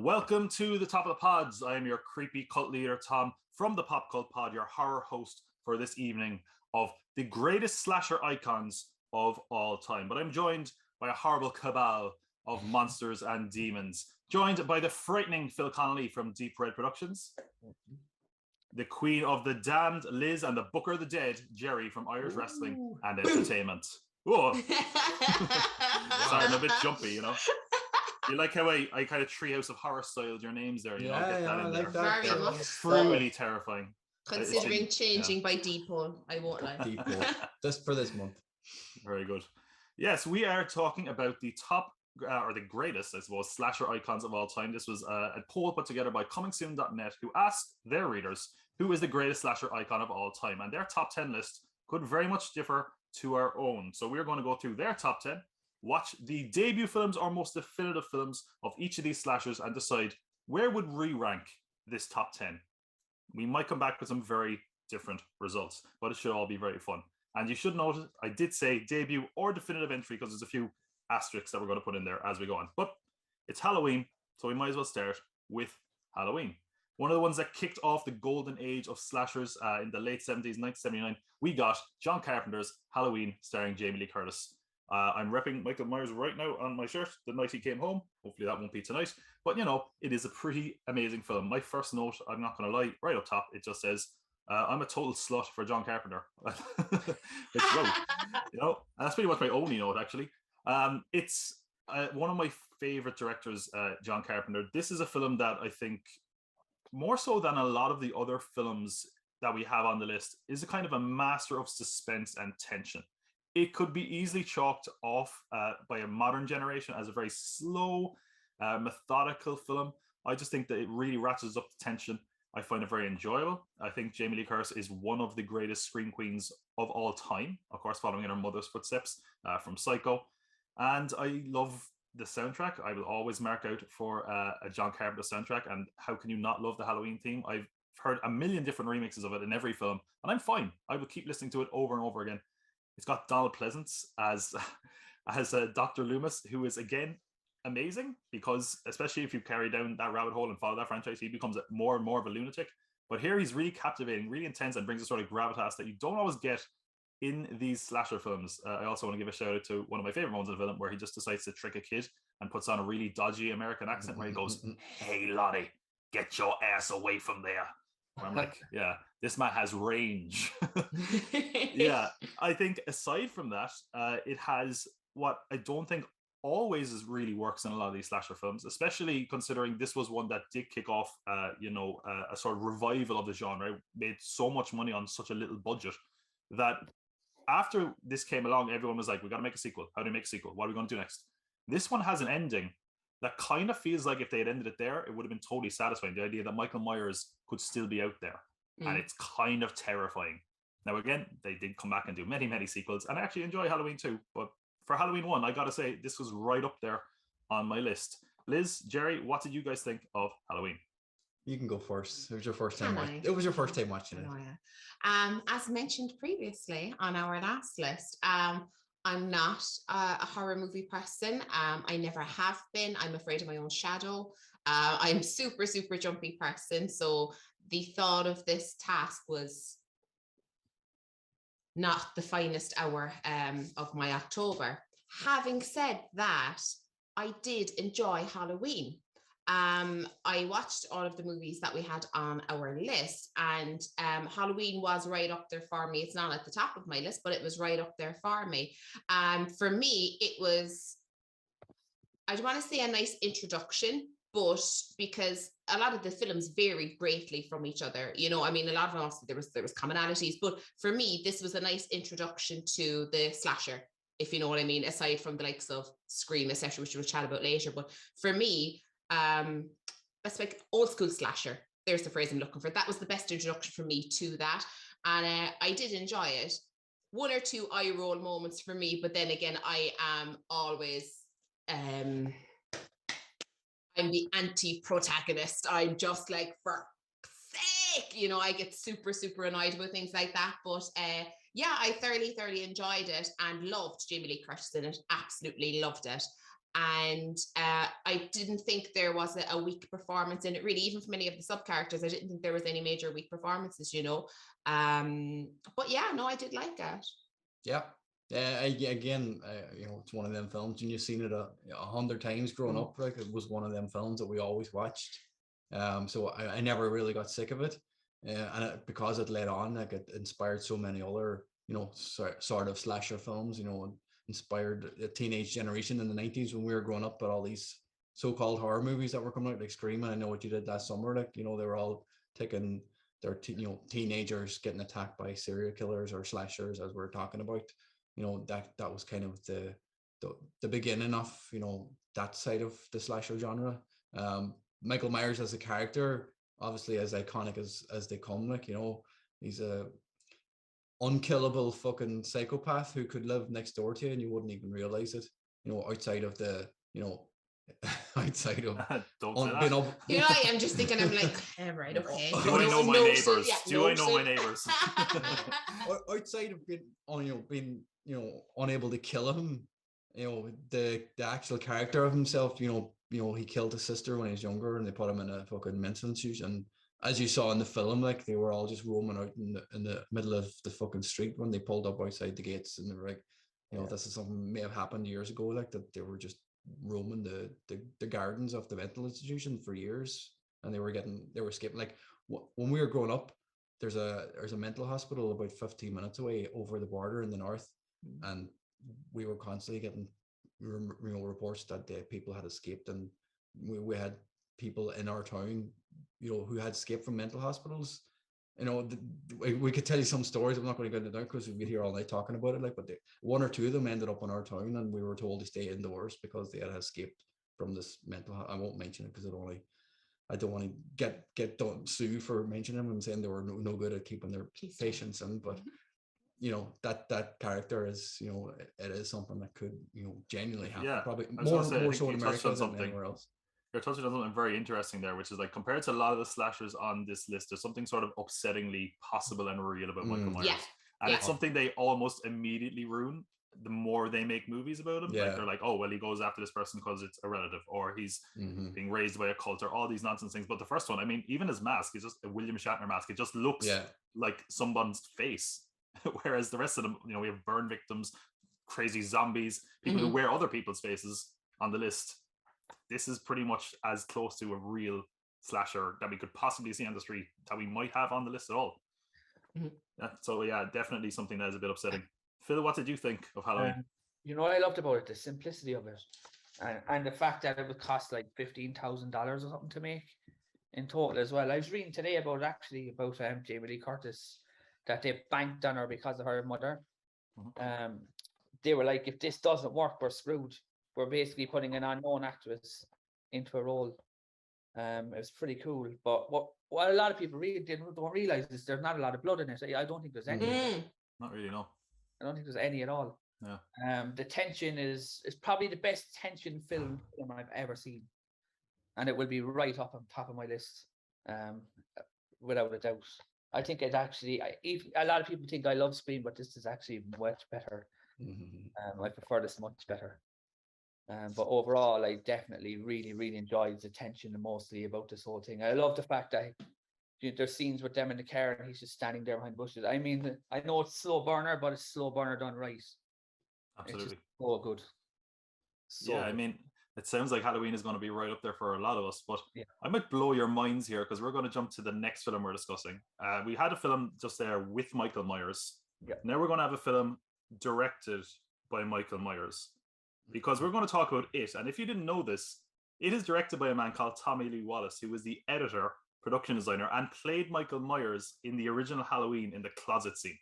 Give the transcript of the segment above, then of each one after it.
Welcome to the Top of the Pods. I am your creepy cult leader, Tom, from the Pop Cult Pod, your horror host for this evening of the greatest slasher icons of all time. But I'm joined by a horrible cabal of monsters and demons, joined by the frightening Phil Connolly from Deep Red Productions, the Queen of the Damned, Liz, and the Booker of the Dead, Gerry from Irish Wrestling and Entertainment. Whoa. Sorry, I'm a bit jumpy, you know. You like how I kind of treehouse of horror styled your names there, you know, get that in like there. that. Very much Truly terrifying. Considering changing by Deepole, I won't lie. Deepole, just for this month. Very good. Yes, we are talking about the top or the greatest, I suppose, slasher icons of all time. This was a poll put together by comingsoon.net who asked their readers who is the greatest slasher icon of all time, and their top 10 list could very much differ to our own. So we're going to go through their top 10, watch the debut films or most definitive films of each of these slashers, and decide where would we rank this top 10. We might come back with some very different results, but it should all be very fun. And you should notice I did say debut or definitive entry because there's a few asterisks that we're going to put in there as we go on. But it's Halloween, so we might as well start with Halloween. One of the ones that kicked off the golden age of slashers in the late 70s, 1979, we got John Carpenter's Halloween starring Jamie Lee Curtis. I'm repping Michael Myres right now on my shirt the night he came home. Hopefully that won't be tonight. But, you know, it is a pretty amazing film. My first note, I'm not going to lie, right up top, it just says, I'm a total slut for John Carpenter. It's great. You know, and that's pretty much my only note, actually. It's one of my favorite directors, John Carpenter. This is a film that I think, more so than a lot of the other films that we have on the list, is a kind of a master of suspense and tension. It could be easily chalked off by a modern generation as a very slow, methodical film. I just think that it really ratchets up the tension. I find it very enjoyable. I think Jamie Lee Curtis is one of the greatest scream queens of all time, of course, following in her mother's footsteps from Psycho. And I love the soundtrack. I will always mark out for a John Carpenter soundtrack. And how can you not love the Halloween theme? I've heard a million different remixes of it in every film, and I'm fine. I will keep listening to it over and over again. It's got Donald Pleasance as Dr. Loomis, who is, again, amazing, because especially if you carry down that rabbit hole and follow that franchise, he becomes more and more of a lunatic. But here he's really captivating, really intense, and brings a sort of gravitas that you don't always get in these slasher films. I also want to give a shout out to one of my favorite moments of the film, where he just decides to trick a kid and puts on a really dodgy American accent where he goes, "Hey Lottie, get your ass away from there." Where I'm like, yeah, this man has range. Yeah, I think aside from that, it has what I don't think always really works in a lot of these slasher films, especially considering this was one that did kick off, a sort of revival of the genre. It made so much money on such a little budget that after this came along, everyone was like, we got to make a sequel. How do we make a sequel? What are we going to do next? This one has an ending that kind of feels like if they had ended it there, it would have been totally satisfying. The idea that Michael Myers could still be out there. And it's kind of terrifying. Now, again, they did come back and do many, many sequels, and I actually enjoy Halloween too. But for Halloween 1, I got to say, this was right up there on my list. Liz, Gerry, what did you guys think of Halloween? You can go first. It was your first time watching it. It was your first time watching it. Oh, yeah. As mentioned previously on our last list, I'm not a horror movie person. I never have been. I'm afraid of my own shadow. I'm super, super jumpy person. So the thought of this task was not the finest hour of my October. Having said that, I did enjoy Halloween. I watched all of the movies that we had on our list, and Halloween was right up there for me. It's not at the top of my list, but it was right up there for me. For me, it was, I don't want to say a nice introduction, but because a lot of the films vary greatly from each other, you know, I mean, a lot of them, obviously there was commonalities, but for me, this was a nice introduction to the slasher, if you know what I mean, aside from the likes of Scream, etc., which we'll chat about later. But for me, that's like old school slasher. There's the phrase I'm looking for. That was the best introduction for me to that. And I did enjoy it. One or two eye roll moments for me, but then again, I am always, I'm the anti-protagonist. I'm just like, for sake, you know, I get super, super annoyed with things like that. But yeah, I thoroughly enjoyed it and loved Jamie Lee Curtis in it. Absolutely loved it. And I didn't think there was a weak performance in it, really, even from any of the sub characters. I didn't think there was any major weak performances, you know. But yeah, no, I did like it. Yeah. Again, you know, it's one of them films, and you've seen it 100 times growing up. Like, it was one of them films that we always watched. So I never really got sick of it, and because it led on, like, it inspired so many other, you know, sort of slasher films. You know, and inspired a teenage generation in the 90s when we were growing up. But all these so-called horror movies that were coming out, like Scream, and I Know What You Did Last Summer, like, you know, they were all taking their you know, teenagers getting attacked by serial killers or slashers, as we're talking about. You know, that was kind of the beginning of, you know, that side of the slasher genre. Michael Myers as a character, obviously as iconic as they come, like, you know, he's a unkillable fucking psychopath who could live next door to you and you wouldn't even realize it, you know, outside of the, you know, outside of being up. You know, I am just thinking, I'm like, right, okay. Do I know my neighbors? Do I know my neighbors? Outside of being, you know, unable to kill him, you know, the actual character of himself, you know, he killed his sister when he was younger, and they put him in a fucking mental institution. And as you saw in the film, like, they were all just roaming out in the middle of the fucking street when they pulled up outside the gates, and they were like, you know, this is something may have happened years ago, like, that they were just roaming the gardens of the mental institution for years, and they were escaping. Like, when we were growing up, there's a mental hospital about 15 minutes away over the border in the north, and we were constantly getting, you know, reports that people had escaped, and we had people in our town, you know, who had escaped from mental hospitals. You know, we could tell you some stories. I'm not going to go into that because we'd be here all night talking about it. Like, but one or two of them ended up in our town, and we were told to stay indoors because they had escaped from this mental. I won't mention it because I don't want to get sued for mentioning them and saying they were no good at keeping their patients in. But you know, that character is, you know, it is something that could, you know, genuinely happen. Yeah, probably more so in America than anywhere else. You're touching on something very interesting there, which is, like, compared to a lot of the slashers on this list, there's something sort of upsettingly possible and real about Michael Myers. Yeah. And it's something they almost immediately ruin the more they make movies about him. Like, they're like, oh, well, he goes after this person because it's a relative, or he's being raised by a cult, or all these nonsense things. But the first one, I mean, even his mask is just a William Shatner mask. It just looks like someone's face. Whereas the rest of them, you know, we have burn victims, crazy zombies, people who wear other people's faces on the list. This is pretty much as close to a real slasher that we could possibly see on the street that we might have on the list at all. Yeah, so yeah, definitely something that is a bit upsetting. Phil, what did you think of Halloween? You know what I loved about it? The simplicity of it, and the fact that it would cost like $15,000 or something to make in total as well. I was reading today about Jamie Lee Curtis, that they banked on her because of her mother. They were like, if this doesn't work, we're screwed. We're basically putting an unknown actress into a role. It was pretty cool. But what a lot of people really don't realize is there's not a lot of blood in it. I don't think there's any. Not really, no. I don't think there's any at all. Yeah. The tension is probably the best tension film I've ever seen, and it will be right up on top of my list, without a doubt. I think it actually. A lot of people think I love Scream, but this is actually much better. I prefer this much better. But overall, I definitely really, really enjoyed the tension mostly about this whole thing. I love the fact that there's scenes with them in the car and he's just standing there behind bushes. I mean, I know it's slow burner, but it's slow burner done right. Absolutely. It's just so good. So I mean, it sounds like Halloween is going to be right up there for a lot of us, but I might blow your minds here because we're going to jump to the next film we're discussing. We had a film just there with Michael Myers. Now we're going to have a film directed by Michael Myers, because we're going to talk about it. And if you didn't know this, it is directed by a man called Tommy Lee Wallace, who was the editor, production designer, and played Michael Myers in the original Halloween in the closet scene.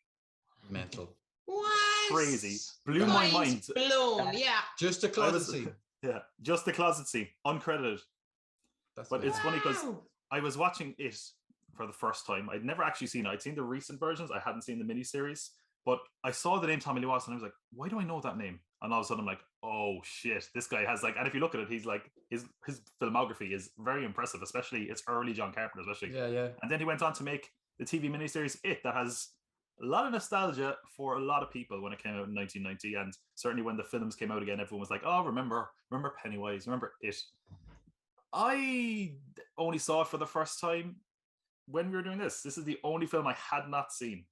Mental. What? Crazy. Blew my mind. Blown, yeah. Just the closet scene. Yeah, just the closet scene, uncredited. But it's funny because I was watching it for the first time. I'd never actually seen it. I'd seen the recent versions. I hadn't seen the miniseries. But I saw the name Tommy Lee Wallace and I was like, why do I know that name? And all of a sudden I'm like, oh shit, this guy has like, and if you look at it, he's like, his filmography is very impressive, especially it's early John Carpenter, especially. Yeah. And then he went on to make the TV miniseries It, that has a lot of nostalgia for a lot of people when it came out in 1990, and certainly when the films came out again, everyone was like, "Oh, remember Pennywise, remember it." I only saw it for the first time when we were doing this. This is the only film I had not seen.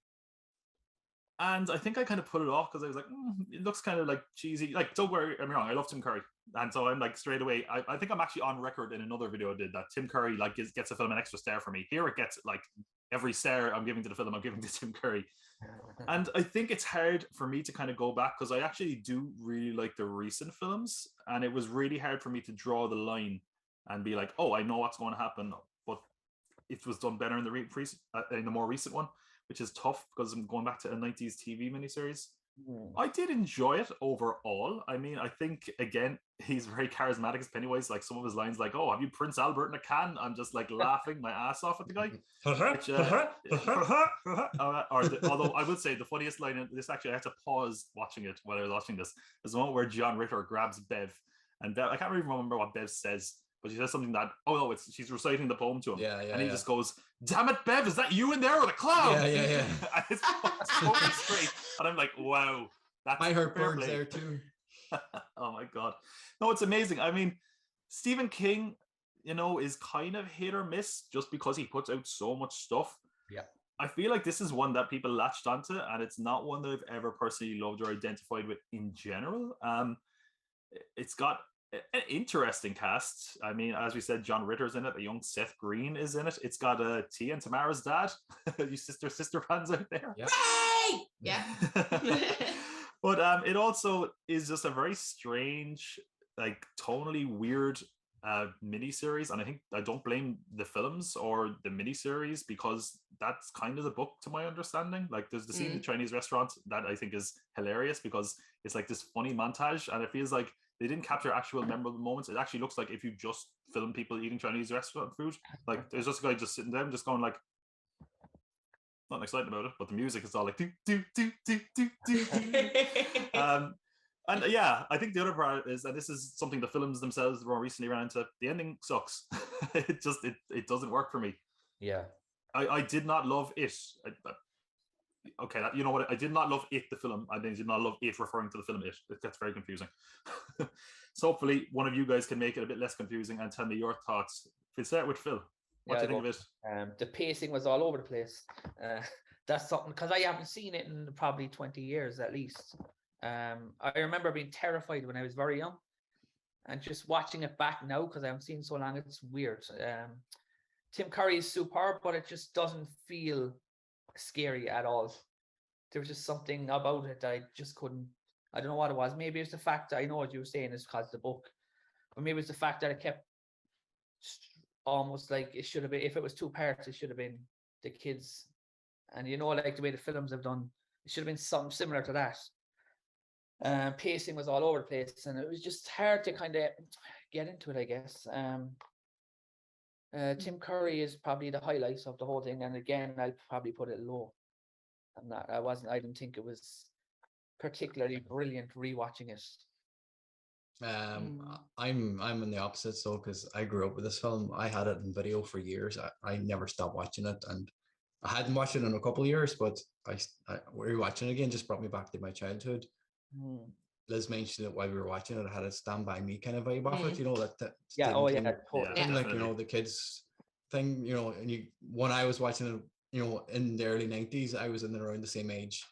And I think I kind of put it off because I was like, it looks kind of like cheesy. Like, don't worry, I'm wrong. I love Tim Curry. And so I'm like straight away, I think I'm actually on record in another video I did that Tim Curry like gets a film an extra star for me. Here it gets like every star I'm giving to the film, I'm giving to Tim Curry. And I think it's hard for me to kind of go back because I actually do really like the recent films. And it was really hard for me to draw the line and be like, oh, I know what's going to happen. But it was done better in the more recent one, which is tough because I'm going back to a 90s TV miniseries. I did enjoy it overall. I mean, I think, again, he's very charismatic as Pennywise. Like, some of his lines, like, oh, have you Prince Albert in a can? I'm just, like, laughing my ass off at the guy. Which, although I would say the funniest line in this, actually, I had to pause watching it while I was watching this, is the moment where John Ritter grabs Bev. And Bev, I can't even remember what Bev says, but she says something that, she's reciting the poem to him. And he just goes, "Damn it, Bev, is that you in there with a clown?" Yeah. And it's totally straight. And I'm like, wow. That's I heard birds there too. Oh my God. No, it's amazing. I mean, Stephen King, is kind of hit or miss just because he puts out so much stuff. Yeah. I feel like this is one that people latched onto, and it's not one that I've ever personally loved or identified with in general. It's got an interesting cast. I mean, as we said, John Ritter's in it. A young Seth Green is in it. It's got Tia and Tamara's dad. You sister fans out there? Yeah. But it also is just a very strange, like, tonally weird miniseries. And I don't blame the films or the miniseries because that's kind of the book, to my understanding. Like, there's the scene in the Chinese restaurant that I think is hilarious because it's like this funny montage, and it feels like they didn't capture actual memorable moments. It actually looks like if you just film people eating Chinese restaurant food. Like, there's just a guy just sitting down, just going like, not excited about it, but the music is all like do do do do do do. And yeah, I think the other part is, and this is something the films themselves more recently ran into, the ending sucks. It doesn't work for me. Yeah. I did not love it. Okay, you know what? I did not love it, the film. I did not love it referring to the film It. It gets very confusing. So hopefully one of you guys can make it a bit less confusing and tell me your thoughts. We'll start with Phil. What do you think of it? The pacing was all over the place. That's something, because I haven't seen it in probably 20 years at least. I remember being terrified when I was very young, and just watching it back now because I haven't seen it so long, it's weird. Tim Curry is superb, but it just doesn't feel scary at all. There was just something about it that I just couldn't. I don't know what it was. Maybe it's the fact that I know what you were saying is because of the book, or maybe it's the fact that it kept almost like it should have been. If it was two parts, it should have been the kids, and like the way the films have done, it should have been something similar to that. Pacing was all over the place, and it was just hard to kind of get into it, I guess. Tim Curry is probably the highlight of the whole thing, and again, I'll probably put it low. I didn't think it was particularly brilliant rewatching it. I'm in the opposite, so because I grew up with this film, I had it in video for years. I never stopped watching it, and I hadn't watched it in a couple of years, but I rewatching it again just brought me back to my childhood. Liz mentioned it while we were watching it. I had a Stand By Me kind of vibe off it, that yeah, totally. Yeah, like the kids thing, and when I was watching it, in the early 90s, I was in and around the same age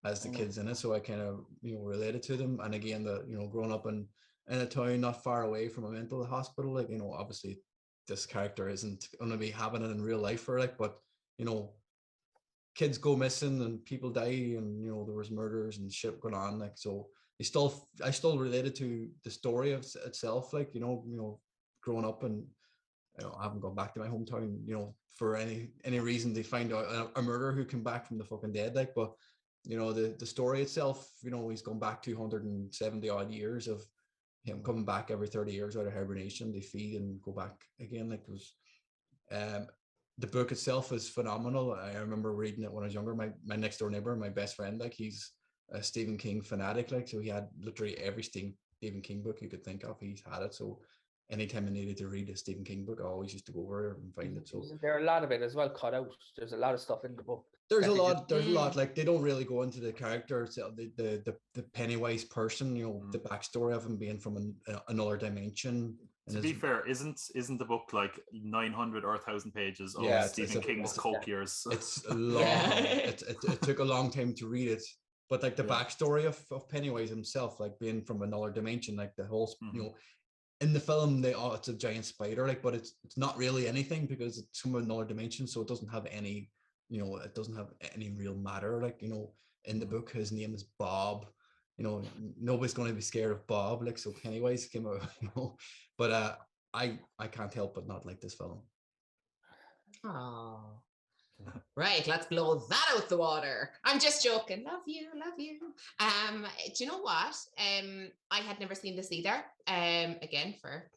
as the kids in it, so I kind of related to them. And again, growing up in a town not far away from a mental hospital, like obviously this character isn't going to be having it in real life for but kids go missing and people die, and there was murders and shit going on, like, so I still related to the story of itself, like growing up, and I haven't gone back to my hometown for any reason to find out a murderer who came back from the fucking dead, like, but the story itself, he's gone back 270 odd years of him coming back every 30 years out of hibernation. They feed and go back again, like, it was the book itself is phenomenal. I remember reading it when I was younger. My next door neighbor, my best friend, like, he's a Stephen King fanatic, like, so he had literally every Stephen King book you could think of, he's had it. So anytime I needed to read a Stephen King book, I always used to go over there and find it. So there are a lot of it as well cut out. There's a lot of stuff in the book. there's a that they lot. There's a lot. Mm. Like they don't really go into the characters, the Pennywise person. You know, Mm. the backstory of him being from another dimension. To be fair, isn't the book like 900 or 1,000 pages of Yeah, Stephen King's cult years? It's long. It took a long time to read it, but like the Yeah. backstory of Pennywise himself, like being from another dimension, like the whole, Mhm. you know, in the film it's a giant spider, like, but it's not really anything because it's from another dimension, so it doesn't have any, you know, it doesn't have any real matter. Like, you know, in the book, his name is Bob. You know, nobody's going to be scared of Bob. Like, so Pennywise came out, you know, but I can't help but not like this film. Oh. Right, let's blow that out the water. I'm just joking. Love you. Do you know what? I had never seen this either. Again, for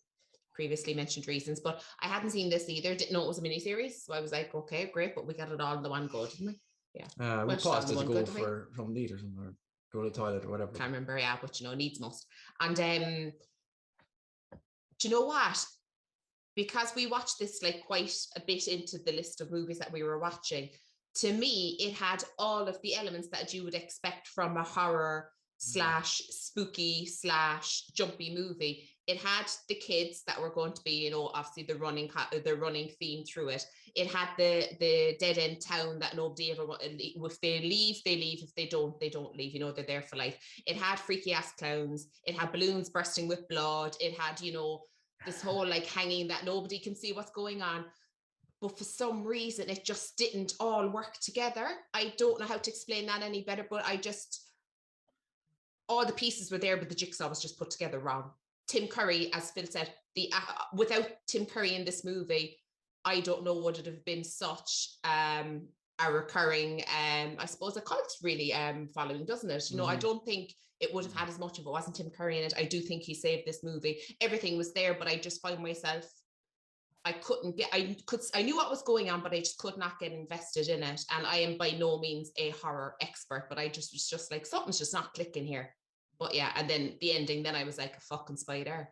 previously mentioned reasons, but I hadn't seen this either. Didn't know it was a miniseries, so I was like, okay, great, but we got it all in the one go, didn't we? Yeah. We Watched it all paused in it to one go go, didn't we? for some need or something, or go to the toilet or whatever. Can't remember, yeah, but you know, needs must. And do you know what? Because we watched this like quite a bit into the list of movies that we were watching, to me, it had all of the elements that you would expect from a horror / spooky / jumpy movie. It had the kids that were going to be, you know, obviously the running theme through it. It had the dead end town that nobody ever, if they leave, they leave. If they don't leave. You know, they're there for life. It had freaky ass clowns. It had balloons bursting with blood. It had, you know, this whole like hanging that nobody can see what's going on. But for some reason, it just didn't all work together. I don't know how to explain that any better, but all the pieces were there, but the jigsaw was just put together wrong. Tim Curry, as Phil said, without Tim Curry in this movie, I don't know would it have been such a recurring, I suppose, a cult really following, doesn't it? You know, I don't think it would have had as much if it wasn't Tim Curry in it. I do think he saved this movie. Everything was there, but I just found myself, I knew what was going on, but I just could not get invested in it. And I am by no means a horror expert, but I just was just like, something's just not clicking here. But yeah, and then the ending, then I was like, a fucking spider.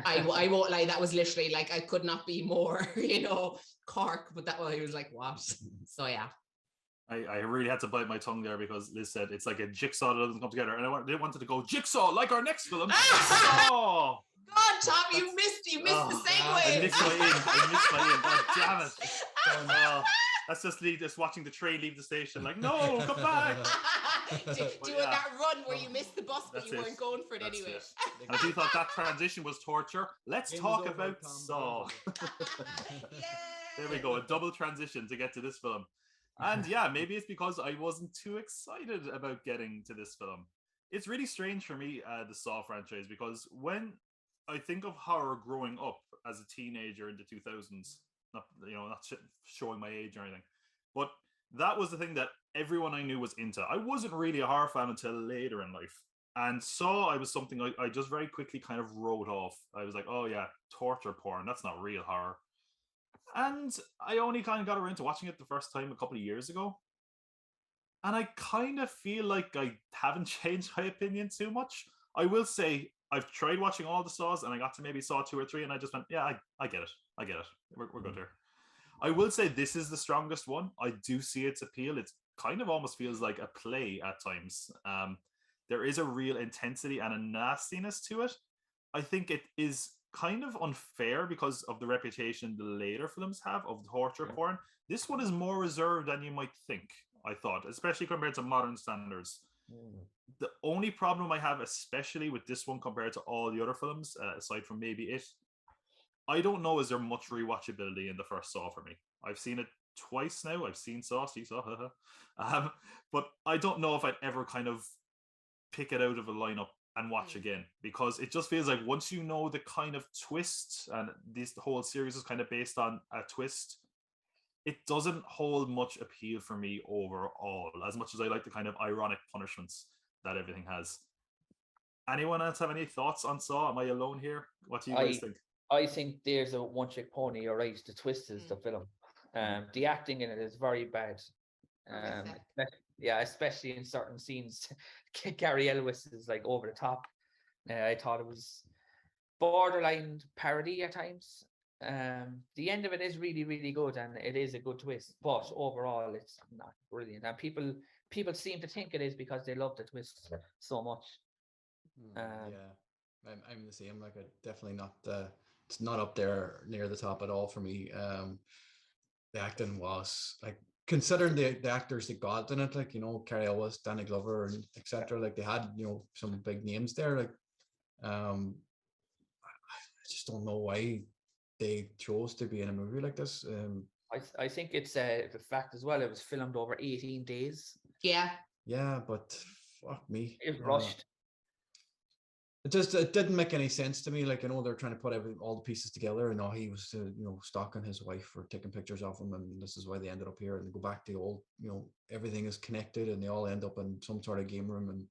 I won't lie, that was literally like, I could not be more, you know, Cork, but that I was like, what? So yeah. I really had to bite my tongue there because Liz said it's like a jigsaw that doesn't come together, and I wanted to go jigsaw like our next film. Jigsaw! God, Tom, you missed the segue. I missed my in. God damn it! That's just watching the train leave the station. Like, no, come back. Doing that run where you missed the bus, but you weren't going for it That's anyway. it. And if you thought that transition was torture, let's talk about Saw. There we go, a double transition to get to this film. And yeah, maybe it's because I wasn't too excited about getting to this film. It's really strange for me, the Saw franchise, because when I think of horror growing up as a teenager in the 2000s, not showing my age or anything, but that was the thing that everyone I knew was into. I wasn't really a horror fan until later in life. And Saw, I was something I just very quickly kind of wrote off. I was like, oh yeah, torture porn, that's not real horror. And I only kind of got around to watching it the first time a couple of years ago. And I kind of feel like I haven't changed my opinion too much. I will say I've tried watching all the Saws, and I got to maybe Saw 2 or 3, and I just went, yeah, I get it. I get it. We're good here. I will say this is the strongest one. I do see its appeal. It kind of almost feels like a play at times. There is a real intensity and a nastiness to it. I think it is kind of unfair because of the reputation the later films have of torture porn. This one is more reserved than you might think, I thought, especially compared to modern standards. The only problem I have, especially with this one compared to all the other films, aside from maybe it, I don't know, is there much rewatchability in the first Saw for me? I've seen it twice now. I've seen Saw, but I don't know if I'd ever kind of pick it out of a lineup and watch again, because it just feels like once you know the kind of twist, and the whole series is kind of based on a twist, it doesn't hold much appeal for me overall, as much as I like the kind of ironic punishments that everything has. Anyone else have any thoughts on Saw? Am I alone here? What do you guys think? I think there's a one-trick pony, you're right. The twist is the film. The acting in it is very bad. Especially in certain scenes. Gary Elwes is like over the top. I thought it was, borderline parody at times. The end of it is really, really good, and it is a good twist. But overall, it's not brilliant, and people seem to think it is because they love the twist so much. Yeah, I'm the same. Like, I definitely not. It's not up there near the top at all for me. The acting was like, considering the actors that got in it, like, you know, Carrie Ellis, Danny Glover, and etc. Like, they had, you know, some big names there. Like, I just don't know why they chose to be in a movie like this. I think it's the fact as well. It was filmed over 18 days. Yeah. Yeah, but fuck me. It was rushed. It didn't make any sense to me. Like, you know, they're trying to put all the pieces together, and he was, you know, stalking his wife or taking pictures of him, and this is why they ended up here. And they go back to the old, you know, everything is connected, and they all end up in some sort of game room. And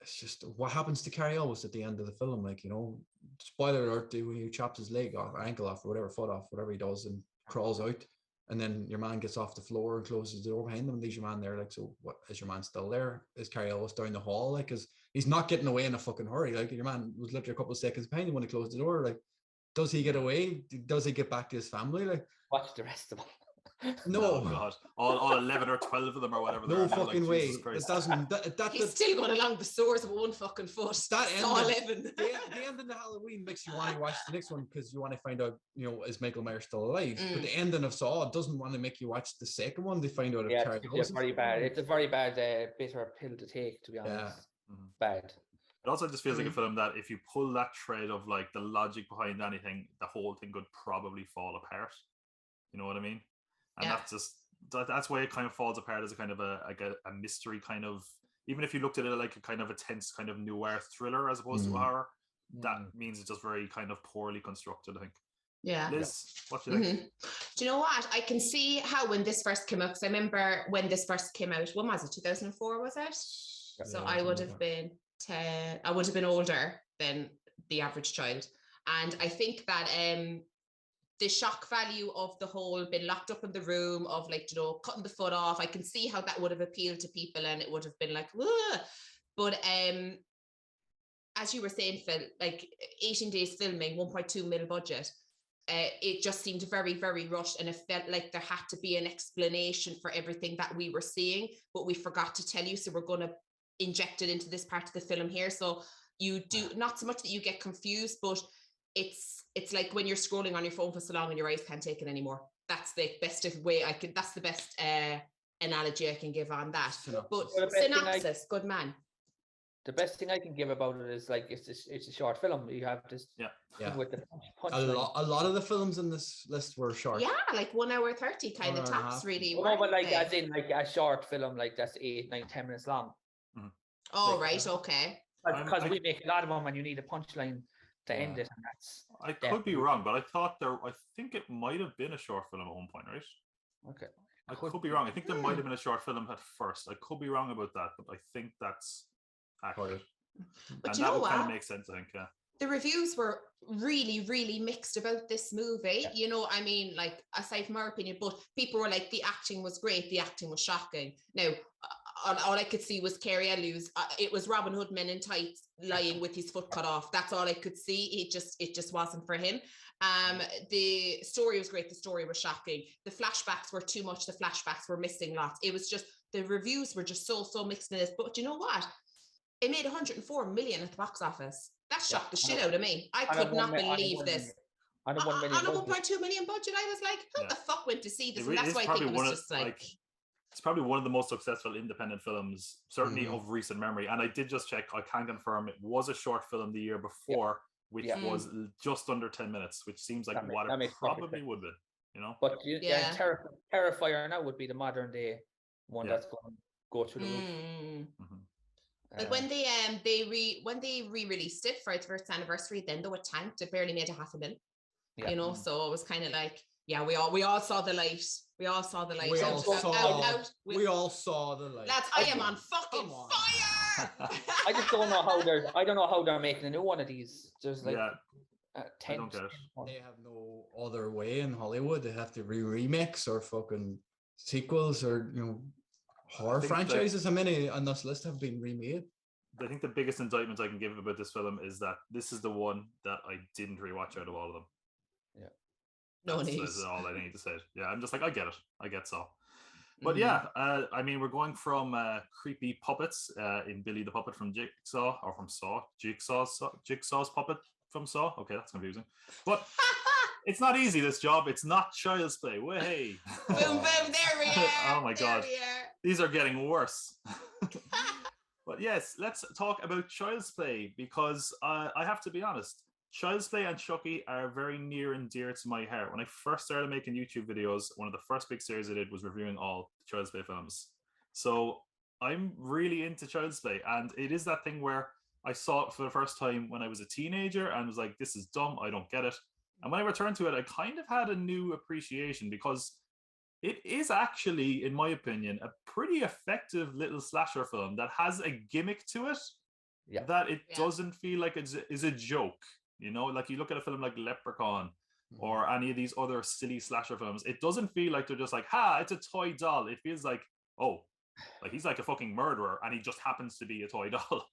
it's just, what happens to Carrie Elwes at the end of the film? Like, you know, spoiler alert, when he chops his leg off, or ankle off, or whatever, foot off, whatever he does, and crawls out. And then your man gets off the floor and closes the door behind them, and leaves your man there. Like, so what, is your man still there? Is Carrie Elwes down the hall? Like, because he's not getting away in a fucking hurry. Like, your man was literally a couple of seconds behind him when he closed the door. Like, does he get away? Does he get back to his family? Like, watch the rest of them. No, oh God, all 11 or 12 of them or whatever. No fucking like, way. It doesn't. He's still going along the sores with one fucking foot. That all end, 11. the ending of Halloween makes you want to watch the next one because you want to find out, you know, is Michael Myers still alive? But the ending of Saw doesn't want to make you watch the second one to find out if Carrie it's very bad. It's a very bad bitter pill to take, to be honest. Yeah. Bad. It also just feels like a film that if you pull that thread of like the logic behind anything, the whole thing could probably fall apart. You know what I mean? And that's why it kind of falls apart as a kind of a mystery kind of, even if you looked at it like a kind of a tense kind of noir thriller as opposed to horror, that means it's just very kind of poorly constructed, I think. Yeah. Liz, what do you think? Do you know what? I can see how when this first came out, because I remember when this first came out, when was it? 2004, was it? Yeah, so I would have been 10, I would have been older than the average child. And I think that the shock value of the whole being locked up in the room, of like, you know, cutting the foot off, I can see how that would have appealed to people, and it would have been like, whoa. But as you were saying, Phil, like 18 days filming, 1.2 mil budget, it just seemed very, very rushed, and it felt like there had to be an explanation for everything that we were seeing, but we forgot to tell you, so we're going to inject it into this part of the film here. So you do, not so much that you get confused, but it's like when you're scrolling on your phone for so long and your eyes can't take it anymore. That's the best way I can, that's the best analogy I can give on that. But synopsis, good man. The best thing I can give about it is like, it's a short film. You have this with the punch a lot of the films in this list were short. Yeah, like 1 hour 30 kind of tops, really. No, but like as in like a short film, like that's 8, 9, 10 minutes long. Oh, like, right, okay. Because we make a lot of them, and you need a punchline to end it, and that's. I could be wrong, but I think it might have been a short film at one point, right? Okay. I could be wrong. I think there might have been a short film at first. I could be wrong about that, but I think that's accurate. But and you that know would what? kind of make sense, I think, yeah. The reviews were really, really mixed about this movie. Yeah. You know, I mean, like, aside from our opinion, but people were like, the acting was great, the acting was shocking. Now, all I could see was Carrie Elwes. It was Robin Hood Men in Tights lying with his foot cut off. That's all I could see. It just wasn't for him. The story was great. The story was shocking. The flashbacks were too much. The flashbacks were missing lots. It was just, the reviews were just so mixed in this. But you know what? It made 104 million at the box office. That shocked the shit out of me. I could not believe this. On a 1.2 million budget, I was like, who the fuck went to see this? And that's why I think it was just like it's probably one of the most successful independent films, certainly of recent memory. And I did just check, I can confirm it was a short film the year before, which was just under 10 minutes, which seems like what it probably would be, you know? But Terrifier now would be the modern day one that's going to go through the roof. Like when they re-released it for its first anniversary, then though it tanked, it barely made $500,000. You know, so it was kind of like, yeah, we all saw the light. We all saw the light. We all saw the light. Lads, I am on fucking fire. I just don't know how they're making a new one of these. There's like 10. They have no other way in Hollywood. They have to remix or fucking sequels or, you know, horror franchises. How many on this list have been remade? I think the biggest indictment I can give about this film is that this is the one that I didn't rewatch out of all of them. Yeah. No That's news. all I need to say. Yeah, I'm just like, I get it. I get Saw. But yeah, I mean, we're going from creepy puppets in Billy the Puppet from Jigsaw, or from Saw, Jigsaw's puppet from Saw. Okay, that's confusing. But it's not easy, this job. It's not child's play. Way. Boom, boom, there we are. Oh my God. There we are. These are getting worse. But yes, let's talk about child's play, because I have to be honest, child's play and Chucky are very near and dear to my heart. When I first started making YouTube videos, one of the first big series I did was reviewing all child's play films. So I'm really into child's play, and it is that thing where I saw it for the first time when I was a teenager and was like, this is dumb, I don't get it. And when I returned to it, I kind of had a new appreciation, because it is actually, in my opinion, a pretty effective little slasher film that has a gimmick to it that it doesn't feel like it is a joke. You know, like you look at a film like Leprechaun or any of these other silly slasher films, it doesn't feel like they're just like, ha, it's a toy doll. It feels like, oh, like he's like a fucking murderer and he just happens to be a toy doll.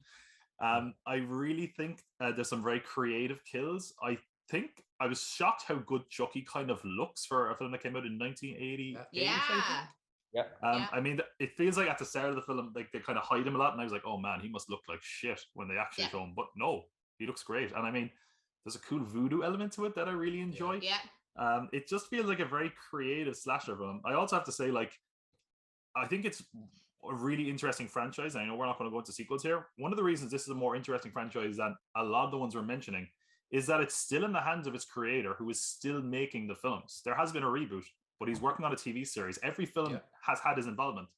I really think there's some very creative kills. I think I was shocked how good Chucky kind of looks for a film that came out in 1988. Yeah. I mean, it feels like at the start of the film, like they kind of hide him a lot, and I was like, oh man, he must look like shit when they actually show him. But no, he looks great. And I mean, there's a cool voodoo element to it that I really enjoy. It just feels like a very creative slasher film. I also have to say, like, I think it's a really interesting franchise. I know we're not going to go into sequels here. One of the reasons this is a more interesting franchise than a lot of the ones we're mentioning is that it's still in the hands of its creator, who is still making the films. There has been a reboot, but he's working on a TV series. Every film has had his involvement.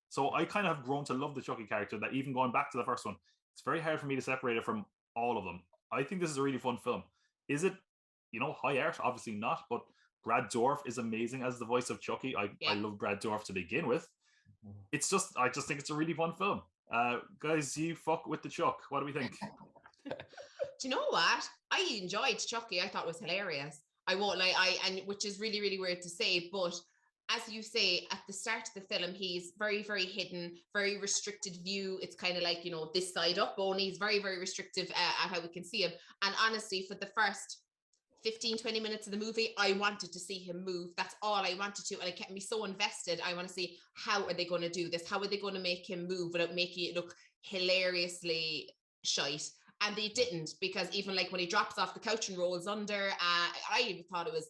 So I kind of have grown to love the Chucky character, that even going back to the first one, it's very hard for me to separate it from all of them. I think this is a really fun film. Is it, high art? Obviously not, but Brad Dourif is amazing as the voice of Chucky. I love Brad Dourif to begin with. It's just, I just think it's a really fun film. Guys, you fuck with the Chuck. What do we think? Do you know what? I enjoyed Chucky. I thought it was hilarious. I won't lie, and which is really, really weird to say, but as you say, at the start of the film, he's very, very hidden, very restricted view. It's kind of like, this side up only. He's very, very restrictive at how we can see him. And honestly, for the first 15, 20 minutes of the movie, I wanted to see him move. That's all I wanted to. And it kept me so invested. I want to see, how are they going to do this? How are they going to make him move without making it look hilariously shite? And they didn't, because even like when he drops off the couch and rolls under, I even thought it was,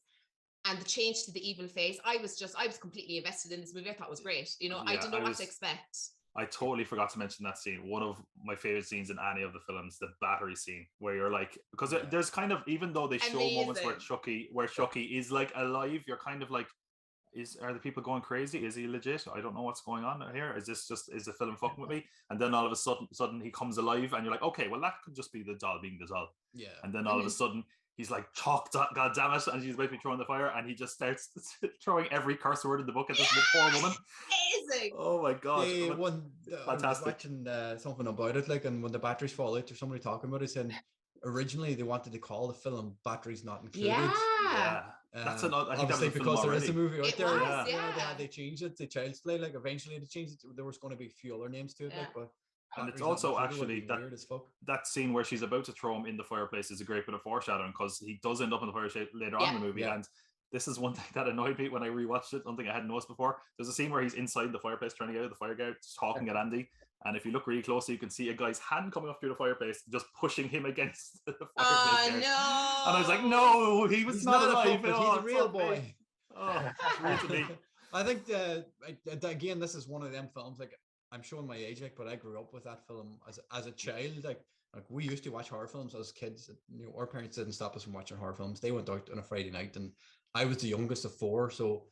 and the change to the evil face, I was completely invested in this movie. I thought it was great. I didn't know what to expect. I totally forgot to mention that scene. One of my favorite scenes in any of the films, the battery scene, where you're like, because there's kind of, even though they show moments where Chucky is like alive, you're kind of like, are the people going crazy? Is he legit? I don't know what's going on here. Is the film fucking with me? And then all of a sudden he comes alive, and you're like, okay, well that could just be the doll being the doll. Yeah. And then all of a sudden he's like, chalk, god damn it, and she's about to be thrown in the fire, and he just starts throwing every curse word in the book at this poor woman. Amazing. Oh my god. Fantastic. I was watching something about it, like, and when the batteries fall out, there's somebody talking about it saying originally they wanted to call the film Batteries Not Included. Yeah. That's another. I think obviously that was because there already. is a movie out there. They changed it to Child's Play. Like eventually they changed it. There was going to be a few other names to it. Like, but and it's also actually that scene where she's about to throw him in the fireplace is a great bit of foreshadowing, because he does end up in the fireplace later on in the movie. Yeah. And this is one thing that annoyed me when I rewatched it. Something I hadn't noticed before. There's a scene where he's inside the fireplace trying to get out of the fire guy, talking at Andy. And if you look really closely, you can see a guy's hand coming up through the fireplace, just pushing him against the fireplace. Oh no! And I was like, no, he's not alive. He's a real boy. Oh, it's real to me. I think again, this is one of them films. Like, I'm showing my age, like, but I grew up with that film as a child. Like we used to watch horror films as kids. Our parents didn't stop us from watching horror films. They went out on a Friday night, and I was the youngest of four. So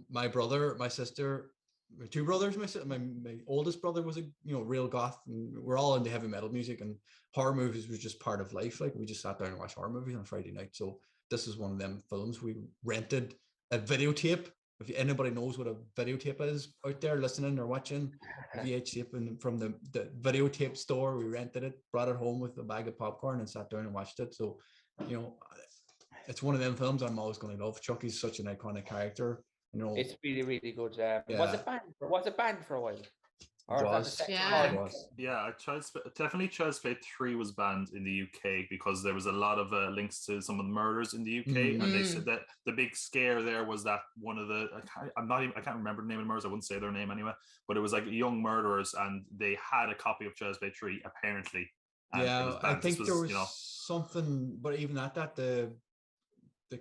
my brother, my sister, my two brothers, my oldest brother was a real goth, and we're all into heavy metal music, and horror movies was just part of life. Like, we just sat down and watched horror movies on Friday night. So this is one of them films. We rented a videotape. If anybody knows what a videotape is out there listening or watching, a VHS, and from the videotape store, we rented it, brought it home with a bag of popcorn, and sat down and watched it. So, it's one of them films I'm always going to love. Chucky's such an iconic character. It's really, really good. Was it banned for a while? Or is that the was. second Yeah. It one? was. Yeah, definitely Child's Play 3 was banned in the UK because there was a lot of links to some of the murders in the UK, and they said that the big scare there was that one of the I can't remember the name of the murders. I wouldn't say their name anyway, but it was like young murderers, and they had a copy of Child's Play 3 apparently. And it was I banned. think there was something, but even at that, the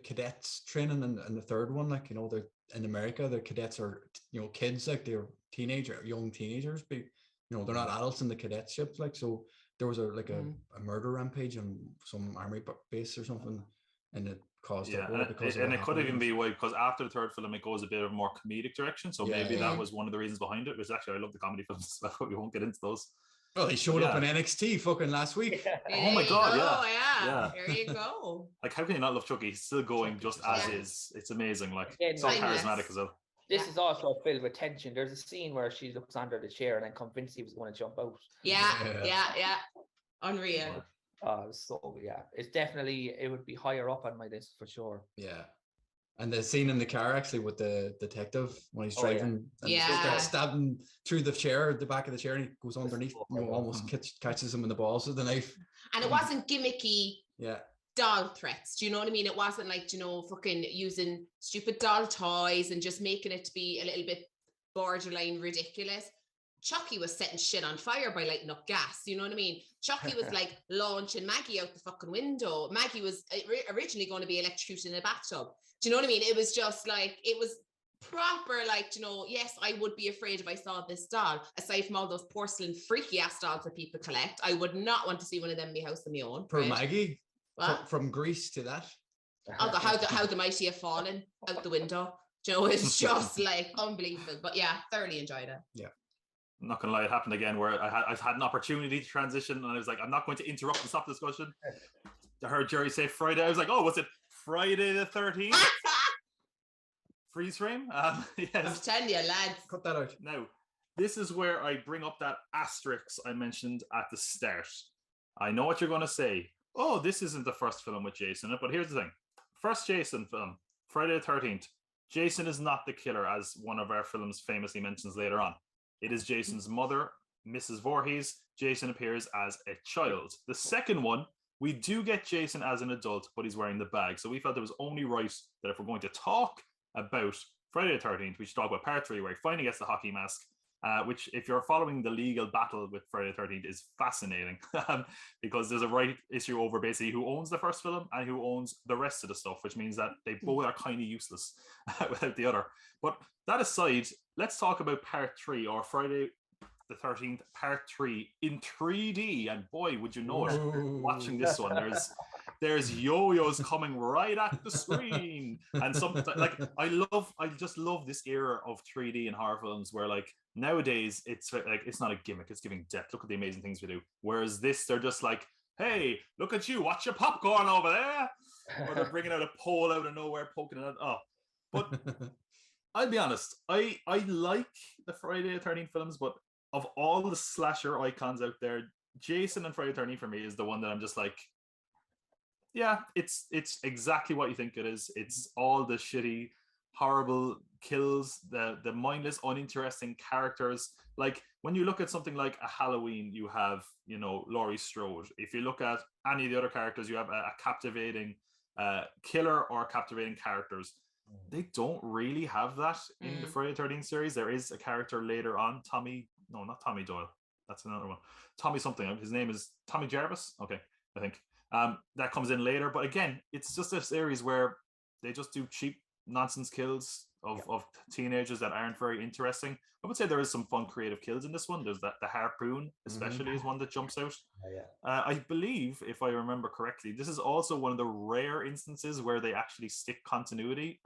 cadets training in the third one, like, you know, in America, the cadets are, you know, kids, like they're young teenagers, but, you know, they're not adults in the cadetship, like, so there was a murder rampage on some army base or something, and it caused uproar because of it could even be why, because after the third film it goes a bit of a more comedic direction, so maybe that was one of the reasons behind it. Which actually I love the comedy films, but we won't get into those. Well, he showed up in NXT fucking last week. Oh my god, yeah. There you go. Like, how can you not love Chucky? He's still going just as is. It's amazing. Like, so charismatic as well. This is also filled with tension. There's a scene where she looks under the chair and then convinced he was going to jump out. Yeah. Unreal. It would be higher up on my list for sure. Yeah. And the scene in the car actually with the detective when he's driving and starts stabbing through the back of the chair, and he goes underneath, you know, almost catches him in the balls with the knife. And it wasn't gimmicky. Yeah. Doll threats. Do you know what I mean? It wasn't like, you know, fucking using stupid doll toys and just making it to be a little bit borderline ridiculous. Chucky was setting shit on fire by lighting up gas. You know what I mean? Chucky was like launching Maggie out the fucking window. Maggie was originally going to be electrocuted in a bathtub. Do you know what I mean? It was just like, it was proper, like, you know, yes, I would be afraid if I saw this doll. Aside from all those porcelain freaky ass dolls that people collect, I would not want to see one of them in my house on my own. For Maggie? From Greece to that? Oh God, how the mighty have fallen out the window. Do you know, it's just like unbelievable. But yeah, thoroughly enjoyed it. Yeah. I'm not gonna lie, it happened again where I've had an opportunity to transition, and I was like, I'm not going to interrupt and stop the discussion. I heard Gerry say Friday. I was like, oh, was it Friday the 13th? Freeze frame? Yes. I'm telling you, lads. Cut that out. Now, this is where I bring up that asterisk I mentioned at the start. I know what you're going to say. Oh, this isn't the first film with Jason in it, but here's the thing. First Jason film, Friday the 13th. Jason is not the killer, as one of our films famously mentions later on. It is Jason's mother, Mrs. Voorhees. Jason appears as a child. The second one, we do get Jason as an adult, but he's wearing the bag. So we felt it was only right that if we're going to talk about Friday the 13th, we should talk about part 3, where he finally gets the hockey mask, which, if you're following the legal battle with Friday the 13th, is fascinating because there's a right issue over basically who owns the first film and who owns the rest of the stuff, which means that they both are kind of useless without the other. But that aside, let's talk about part 3, or Friday the 13th part 3 in 3D. And boy, would you know it, watching this one, there's yo-yos coming right at the screen, and something like I just love this era of 3D in horror films, where like nowadays it's like, it's not a gimmick, it's giving depth. Look at the amazing things we do. Whereas this, they're just like, hey, look at you, watch your popcorn over there, or they're bringing out a pole out of nowhere, poking it out. Oh, but I'll be honest, I like the Friday the 13th films, but of all the slasher icons out there, Jason and Friday the 13th for me is the one that I'm just like, yeah, it's exactly what you think it is. It's all the shitty, horrible kills, the mindless, uninteresting characters. Like, when you look at something like a Halloween, you have, you know, Laurie Strode. If you look at any of the other characters, you have a captivating killer or captivating characters. They don't really have that in the Friday the 13th series. There is a character later on, not Tommy Doyle. That's another one. Tommy something. His name is Tommy Jarvis. Okay, I think. That comes in later. But again, it's just a series where they just do cheap nonsense kills of teenagers that aren't very interesting. I would say there is some fun creative kills in this one. There's the harpoon especially is one that jumps out. I believe, if I remember correctly, this is also one of the rare instances where they actually stick continuity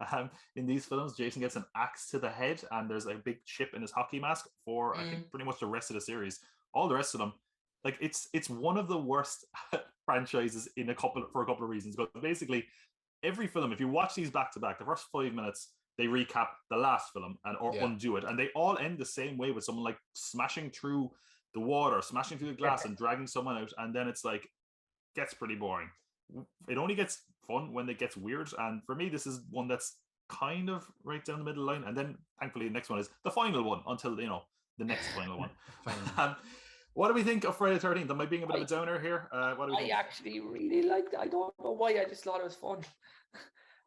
in these films. Jason gets an axe to the head, and there's a big chip in his hockey mask for I think pretty much the rest of the series. All the rest of them, like, it's one of the worst franchises for a couple of reasons. But basically, every film, if you watch these back to back, the first 5 minutes they recap the last film or undo it, and they all end the same way, with someone like smashing through the water, smashing through the glass, and dragging someone out, and then it's like, gets pretty boring. It only gets fun when it gets weird, and for me, this is one that's kind of right down the middle line. And then thankfully the next one is the final one, until, you know, the next final one. Fine. What do we think of Friday the 13th? Am I being a bit of a downer here? What do we think? I actually really liked it. I don't know why. I just thought it was fun.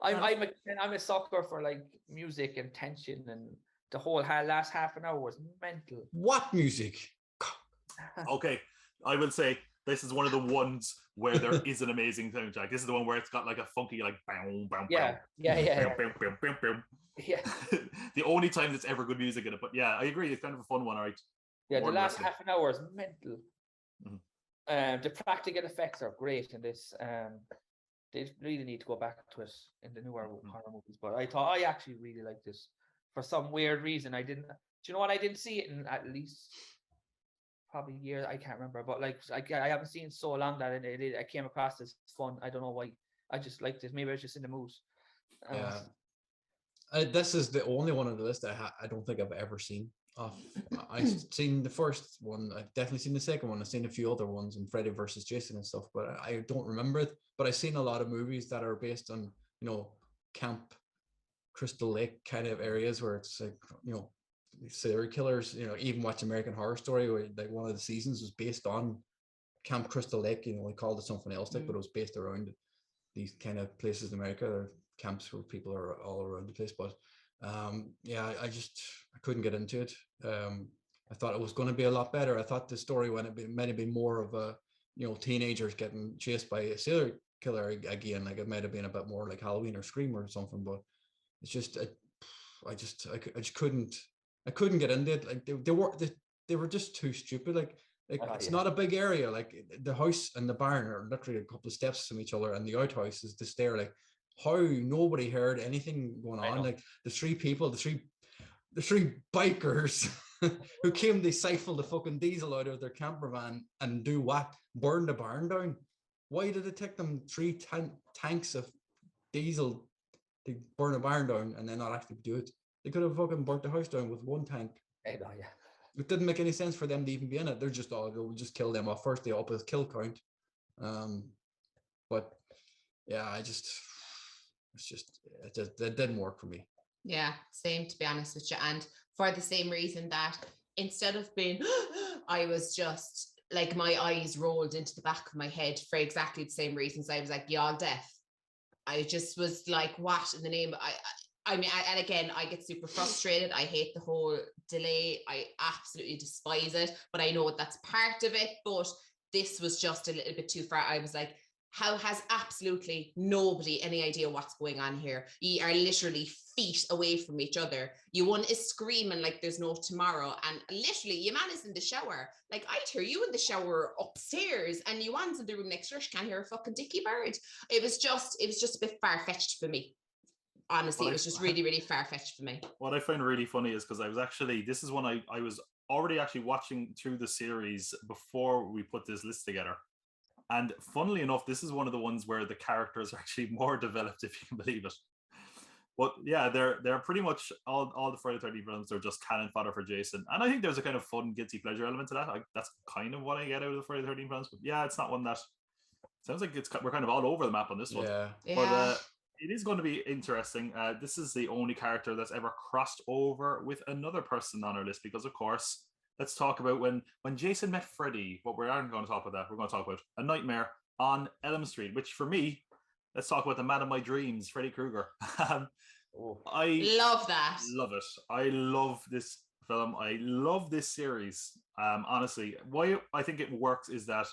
I'm a sucker for like music and tension, and the whole last half an hour was mental. What music? Okay, I will say this is one of the ones where there is an amazing soundtrack. This is the one where it's got like a funky like bam bam Yeah. The only time there's ever good music in it. But yeah, I agree. It's kind of a fun one, all right. Yeah, More the last listening. half an hour is mental. Mhm. The practical effects are great in this. They really need to go back to it in the newer horror movies. But I actually really like this. For some weird reason, I didn't. Do you know what? I didn't see it in at least probably years. I can't remember. But like I haven't seen it so long that I came across as fun. I don't know why. I just liked it. Maybe I was just in the mood. Yeah. This is the only one on the list I don't think I've ever seen. I've seen the first one. I've definitely seen the second one. I've seen a few other ones and Freddy versus Jason and stuff, but I don't remember it. But I've seen a lot of movies that are based on, Camp Crystal Lake kind of areas where it's like, serial killers. Even watch American Horror Story, where like one of the seasons was based on Camp Crystal Lake. We called it something else, but it was based around these kind of places in America. There are camps where people are all around the place, but I couldn't get into it. I thought it was going to be a lot better. I thought the story might have been more of a teenagers getting chased by a serial killer again. Like it might have been a bit more like Halloween or Scream or something. But it's just I just couldn't get into it. Like they were just too stupid. Like it's not a big area. Like the house and the barn are literally a couple of steps from each other, and the outhouse is the stair. Like how nobody heard anything going on. Like the three bikers who came to siphon the fucking diesel out of their camper van and do what? Burn the barn down. Why did it take them 3 tanks of diesel to burn a barn down and then not actually do it? They could have fucking burnt the house down with 1 tank. It didn't make any sense for them to even be in it. They're just we'll just kill them off first. They up his kill count. But yeah, it didn't work for me. Yeah, same, to be honest with you. And for the same reason that instead of being, I was just like, my eyes rolled into the back of my head for exactly the same reasons. I was like, y'all deaf. I just was like, what in the name? I mean, and again, I get super frustrated. I hate the whole delay. I absolutely despise it, but I know that's part of it. But this was just a little bit too far. I was like, how has absolutely nobody any idea what's going on here? You are literally feet away from each other. You one is screaming like there's no tomorrow, and literally your man is in the shower. Like I'd hear you in the shower upstairs, and you one's in the room next door. She can't hear a fucking dicky bird. It was just a bit far-fetched for me. Honestly, it was just really, really far-fetched for me. What I find really funny is because this is one I was already actually watching through the series before we put this list together. And funnily enough, this is one of the ones where the characters are actually more developed, if you can believe it. But yeah, they're pretty much all the Friday the 13th films are just cannon fodder for Jason. And I think there's a kind of fun, guilty pleasure element to that. That's kind of what I get out of the Friday the 13th films. But yeah, it's not one that sounds like we're kind of all over the map on this one. Yeah. But it is going to be interesting. This is the only character that's ever crossed over with another person on our list because, of course, let's talk about when Jason met Freddy. What we aren't going to talk about that. We're going to talk about A Nightmare on Elm Street, which for me, let's talk about the man of my dreams, Freddy Krueger. I love that. Love it. I love this film. I love this series. Honestly, why I think it works is that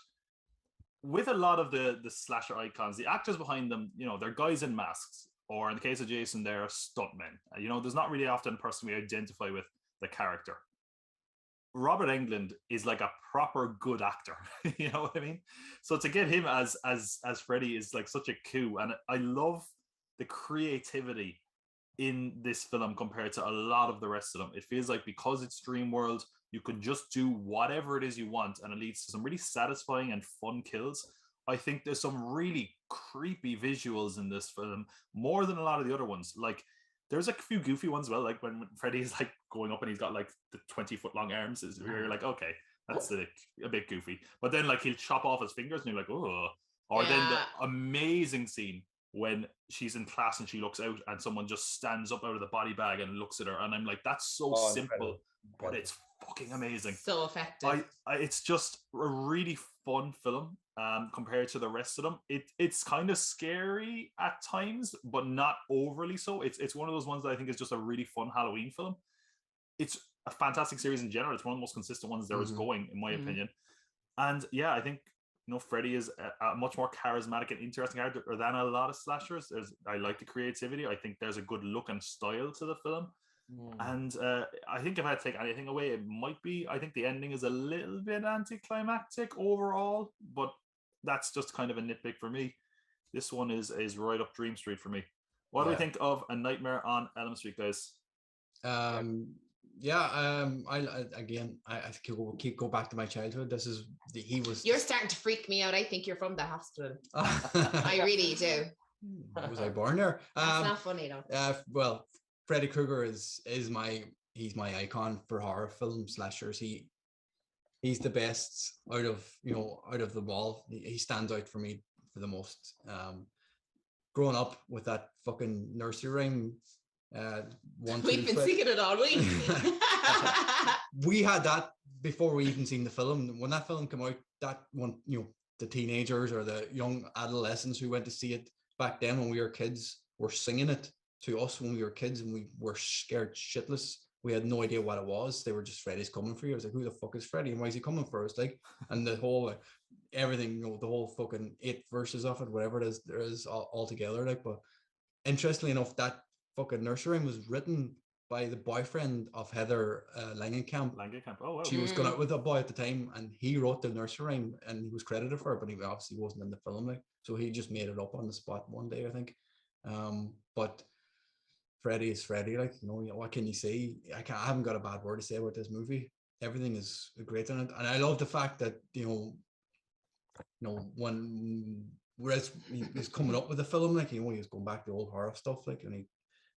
with a lot of the slasher icons, the actors behind them, they're guys in masks, or in the case of Jason, they're stuntmen. There's not really often a person we identify with the character. Robert Englund is like a proper good actor. You know what I mean? So to get him as Freddy is like such a coup, and I love the creativity in this film compared to a lot of the rest of them. It feels like because it's Dream World, you can just do whatever it is you want, and it leads to some really satisfying and fun kills. I think there's some really creepy visuals in this film, more than a lot of the other ones. Like there's a few goofy ones, well, like when Freddy's like going up and he's got like the 20-foot long arms, you're like, okay, that's a bit goofy. But then like he'll chop off his fingers and you're like, oh. Or then the amazing scene when she's in class and she looks out and someone just stands up out of the body bag and looks at her, and I'm like, that's so simple, but it's fucking amazing. So effective. It's just a really fun film compared to the rest of them. It's kind of scary at times, but not overly so. It's one of those ones that I think is just a really fun Halloween film. It's a fantastic series in general. It's one of the most consistent ones there is going, in my opinion. And yeah, I think Freddy is a much more charismatic and interesting character than a lot of slashers. I like the creativity. I think there's a good look and style to the film. And I think if I had to take anything away, it might be, I think the ending is a little bit anticlimactic overall, but that's just kind of a nitpick for me. This one is right up Dream Street for me. What do we think of A Nightmare on Elm Street, guys? I keep go back to my childhood. You're starting to freak me out. I think you're from the hospital. I really do. Was I born there? That's not funny though. Well, Freddy Krueger is my icon for horror film slashers. He's the best out of them all. He stands out for me for the most. Growing up with that fucking nursery rhyme. We've been singing it all week. We had that before we even seen the film. When that film came out, that one, the teenagers or the young adolescents who went to see it back then when we were kids were singing it to us when we were kids, and we were scared shitless. We had no idea what it was. They were just, Freddy's coming for you. I was like, who the fuck is Freddy and why is he coming for us? Like, and the whole everything, the whole fucking 8 verses of it, whatever it is, there is all together. Like, but interestingly enough, that fucking nursery rhyme was written by the boyfriend of Heather Langenkamp. Oh, wow. She was going out with a boy at the time, and he wrote the nursery rhyme, and he was credited for it, but he obviously wasn't in the film. Like, so he just made it up on the spot one day, I think. But Freddy is Freddy. Like, what can you say? I haven't got a bad word to say about this movie. Everything is great in it, and I love the fact that when whereas he was coming up with the film, like, he was going back to old horror stuff, like, and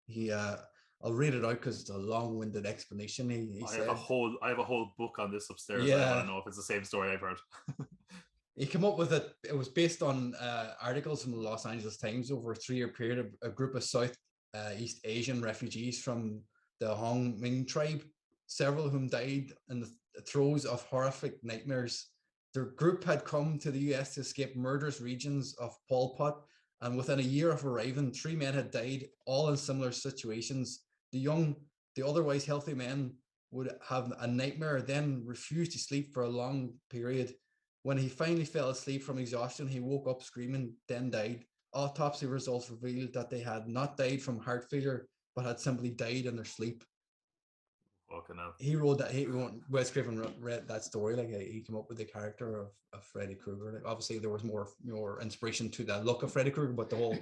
he I'll read it out because it's a long-winded explanation. I have a whole book on this upstairs. Yeah. I don't know if it's the same story I've heard. He came up with it. It was based on articles from the Los Angeles Times over a 3-year period. A group of Southeast Asian refugees from the Hong Ming tribe, several of whom died in the throes of horrific nightmares. Their group had come to the US to escape murderous regions of Pol Pot, and within a year of arriving, 3 men had died, all in similar situations. The otherwise healthy men would have a nightmare, then refuse to sleep for a long period. When he finally fell asleep from exhaustion, he woke up screaming, then died. Autopsy results revealed that they had not died from heart failure, but had simply died in their sleep. Fucking hell. He wrote that. Wes Craven read that story. Like, he came up with the character of Freddy Krueger. Like, obviously, there was more inspiration to the look of Freddy Krueger, but the whole,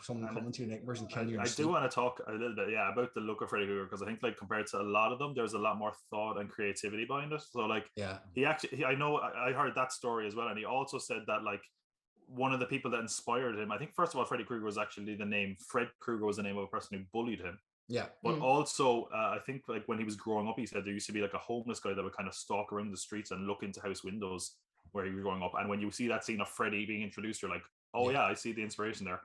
someone coming to your nightmares and killing you. I do want to talk a little bit, about the look of Freddy Krueger, because I think, like, compared to a lot of them, there's a lot more thought and creativity behind it. So, like, I know I heard that story as well, and he also said that, like, one of the people that inspired him, I think, first of all, Freddy Krueger was actually the name. Fred Krueger was the name of a person who bullied him. Yeah. But also, I think, like, when he was growing up, he said there used to be, like, a homeless guy that would kind of stalk around the streets and look into house windows where he was growing up. And when you see that scene of Freddy being introduced, you're like, oh yeah, I see the inspiration there.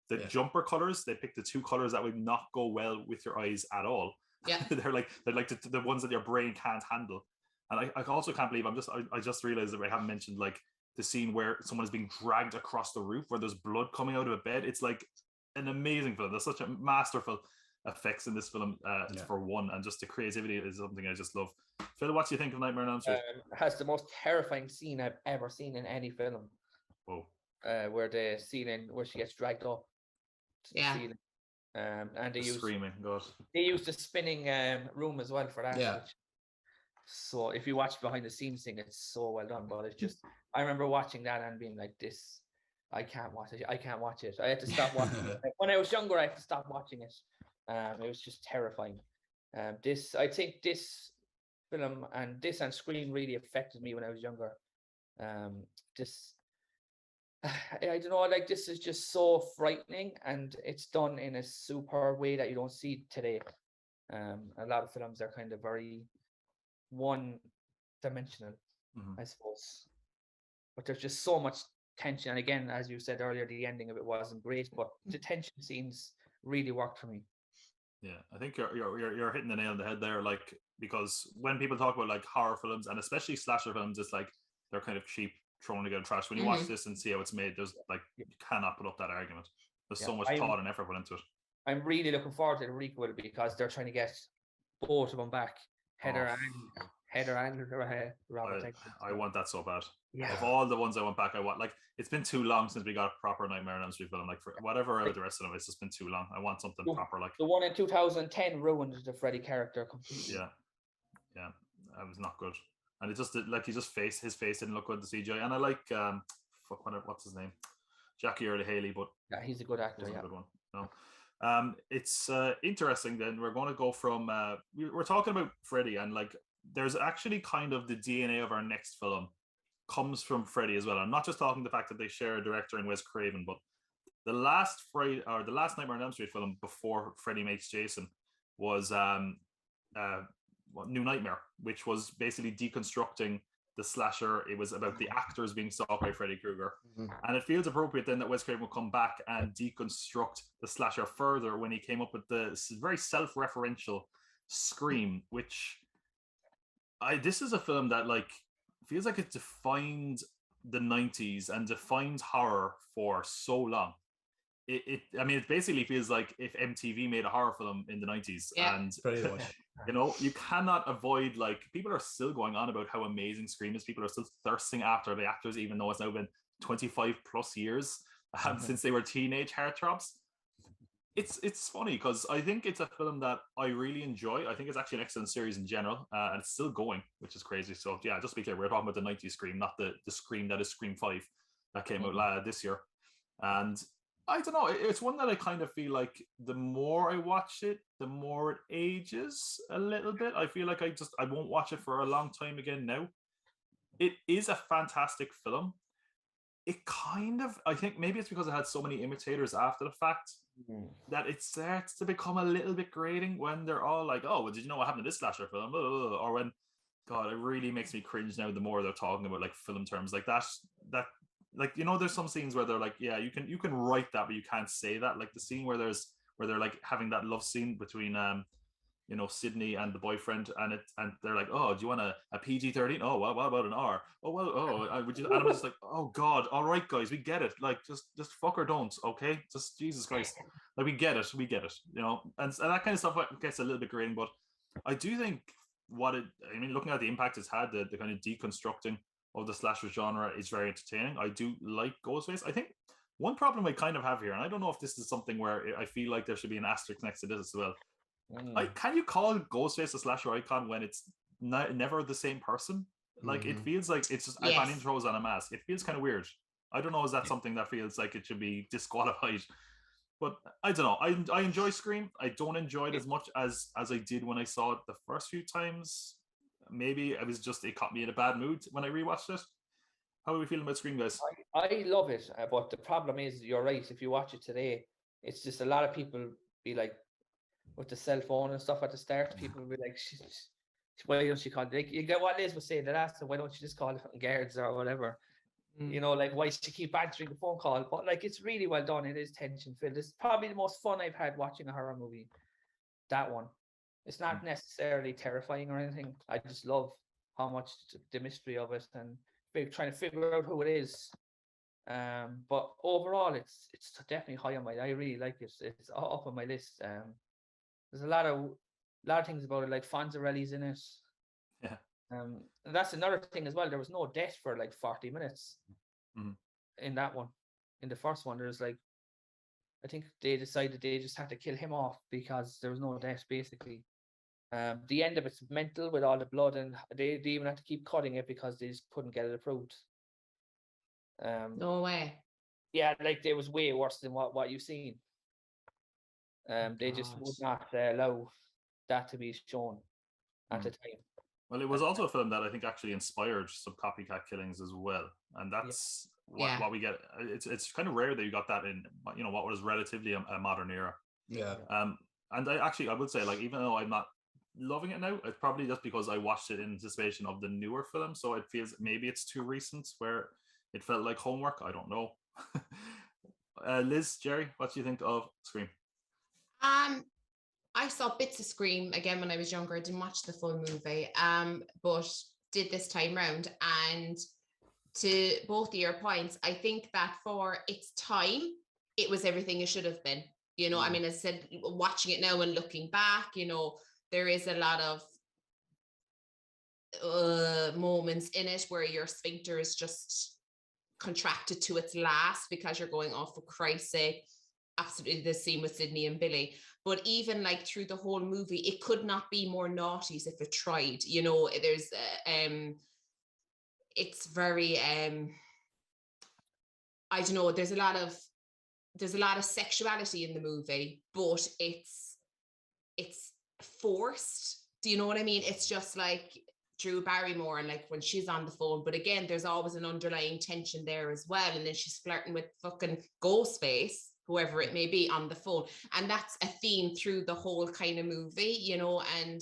The jumper colors, they picked the 2 colors that would not go well with your eyes at all. Yeah. they're like the ones that your brain can't handle. And I also can't believe I just realized that I haven't mentioned, like, the scene where someone is being dragged across the roof where there's blood coming out of a bed. It's like an amazing film. There's such a masterful effects in this film for one, and just the creativity is something I just love. Phil, what do you think of Nightmare on Elm Street? Has the most terrifying scene I've ever seen in any film. Whoa. Where the ceiling, where she gets dragged up to the ceiling. And they use screaming. God. They use the spinning room as well for that. Yeah. So if you watch behind the scenes thing, it's so well done. But it's just, I remember watching that and being like, this, I can't watch it. I had to stop watching it. When I was younger, I had to stop watching it. It was just terrifying. I think this film and Scream really affected me when I was younger. I don't know, like, this is just so frightening, and it's done in a super way that you don't see today. A lot of films are kind of very one-dimensional, I suppose. But there's just so much tension, and again, as you said earlier, the ending of it wasn't great, but the tension scenes really worked for me. Yeah, I think you're hitting the nail on the head there. Like, because when people talk about like horror films and especially slasher films, it's like they're kind of cheap, thrown together trash. When you watch this and see how it's made, there's like you cannot put up that argument. There's so much thought and effort put into it. I'm really looking forward to the requel because they're trying to get both of them back, Heather and Robert. I want that so bad. Yeah. Of all the ones I want back, I want, like, it's been too long since we got a proper Nightmare on Elm Street film. Like, for whatever the rest of them, it's just been too long. I want something proper. Like the one in 2010 ruined the Freddy character completely. Yeah, that was not good. And it just like his face didn't look good, the CGI. And I like what's his name, Jackie Earle Haley, but yeah, he's a good actor. A good one. No. It's interesting. Then we're going to go from we're talking about Freddy, and like there's actually kind of the DNA of our next film comes from Freddy as well. I'm not just talking the fact that they share a director in Wes Craven, but the last Nightmare on Elm Street film before Freddy makes Jason was New Nightmare, which was basically deconstructing the slasher. It was about the actors being stalked by Freddy Krueger. And it feels appropriate then that Wes Craven will come back and deconstruct the slasher further when he came up with the very self-referential Scream, which this is a film that like feels like it defined the 90s and defined horror for so long. It basically feels like if MTV made a horror film in the 90s. And you know, you cannot avoid, like, people are still going on about how amazing Scream is. People are still thirsting after the actors, even though it's now been 25 plus years since they were teenage heartthrobs. It's funny because I think it's a film that I really enjoy. I think it's actually an excellent series in general, and it's still going, which is crazy. So yeah, just to be clear, we're talking about the 90s Scream, not the Scream that is Scream 5 that came out this year. And I don't know, it's one that I kind of feel like the more I watch it, the more it ages a little bit. I feel like I won't watch it for a long time again now. It is a fantastic film. It kind of, I think maybe it's because it had so many imitators after the fact that it starts to become a little bit grating when they're all like, oh, well, did you know what happened to this slasher film? Or when, God, it really makes me cringe now the more they're talking about like film terms like that like, you know, there's some scenes where they're like, yeah, you can write that, but you can't say that. Like the scene where they're like having that love scene between you know, Sydney and the boyfriend, and they're like, oh, do you want a PG-13? Oh, what about an R? Oh, well, and I'm just like, oh God, all right, guys, we get it. Like, just fuck or don't, okay? Just Jesus Christ, like we get it, you know, and that kind of stuff gets a little bit grating, but I do think looking at the impact it's had, the kind of deconstructing of the slasher genre is very entertaining. I do like Ghostface. I think one problem I kind of have here, and I don't know if this is something where I feel like there should be an asterisk next to this as well. Can you call Ghostface a slasher icon when it's never the same person? Like it feels like it's just Ivan throws on a mask. It feels kind of weird. I don't know, is that something that feels like it should be disqualified? But I don't know. I enjoy Scream. I don't enjoy it as much as I did when I saw it the first few times. Maybe it caught me in a bad mood when I rewatched it. How are we feeling about Scream, guys? I love it, but the problem is, you're right, if you watch it today, it's just a lot of people be like, with the cell phone and stuff at the start, people will be like, why don't you call it? Like, you get what Liz was saying, that asked, why don't you just call it guards or whatever? You know, like, why should you keep answering the phone call? But like, it's really well done. It is tension filled. It's probably the most fun I've had watching a horror movie. That one. It's not necessarily terrifying or anything. I just love how much the mystery of it and trying to figure out who it is. But overall, it's definitely high on I really like it. It's up on my list. There's a lot of things about it, like Fonzarelli's in it. Yeah. And that's another thing as well. There was no death for like 40 minutes in that one. In the first one, there's like, I think they decided they just had to kill him off because there was no death, basically. The end of it's mental with all the blood, and they even had to keep cutting it because they just couldn't get it approved. No way. Yeah, like it was way worse than what you've seen. They just would not allow that to be shown at the time. Well, it was also a film that I think actually inspired some copycat killings as well, and that's what we get. It's kind of rare that you got that in, you know, what was relatively a modern era. Yeah. And I would say, like, even though I'm not loving it now, it's probably just because I watched it in anticipation of the newer film, so it feels maybe it's too recent where it felt like homework. I don't know. Liz, Gerry, what do you think of Scream? I saw bits of Scream again when I was younger. I didn't watch the full movie, but did this time round. And to both of your points, I think that for its time, it was everything it should have been. You know, I mean, as I said, watching it now and looking back, you know, there is a lot of moments in it where your sphincter is just contracted to its last because you're going, oh, for Christ's sake. Absolutely the scene with Sydney and Billy. But even like through the whole movie, it could not be more naughties if it tried. You know, there's it's very I don't know, there's a lot of sexuality in the movie, but it's forced. Do you know what I mean? It's just like Drew Barrymore and like when she's on the phone, but again, there's always an underlying tension there as well. And then she's flirting with fucking Ghostface, whoever it may be, on the phone. And that's a theme through the whole kind of movie, you know. And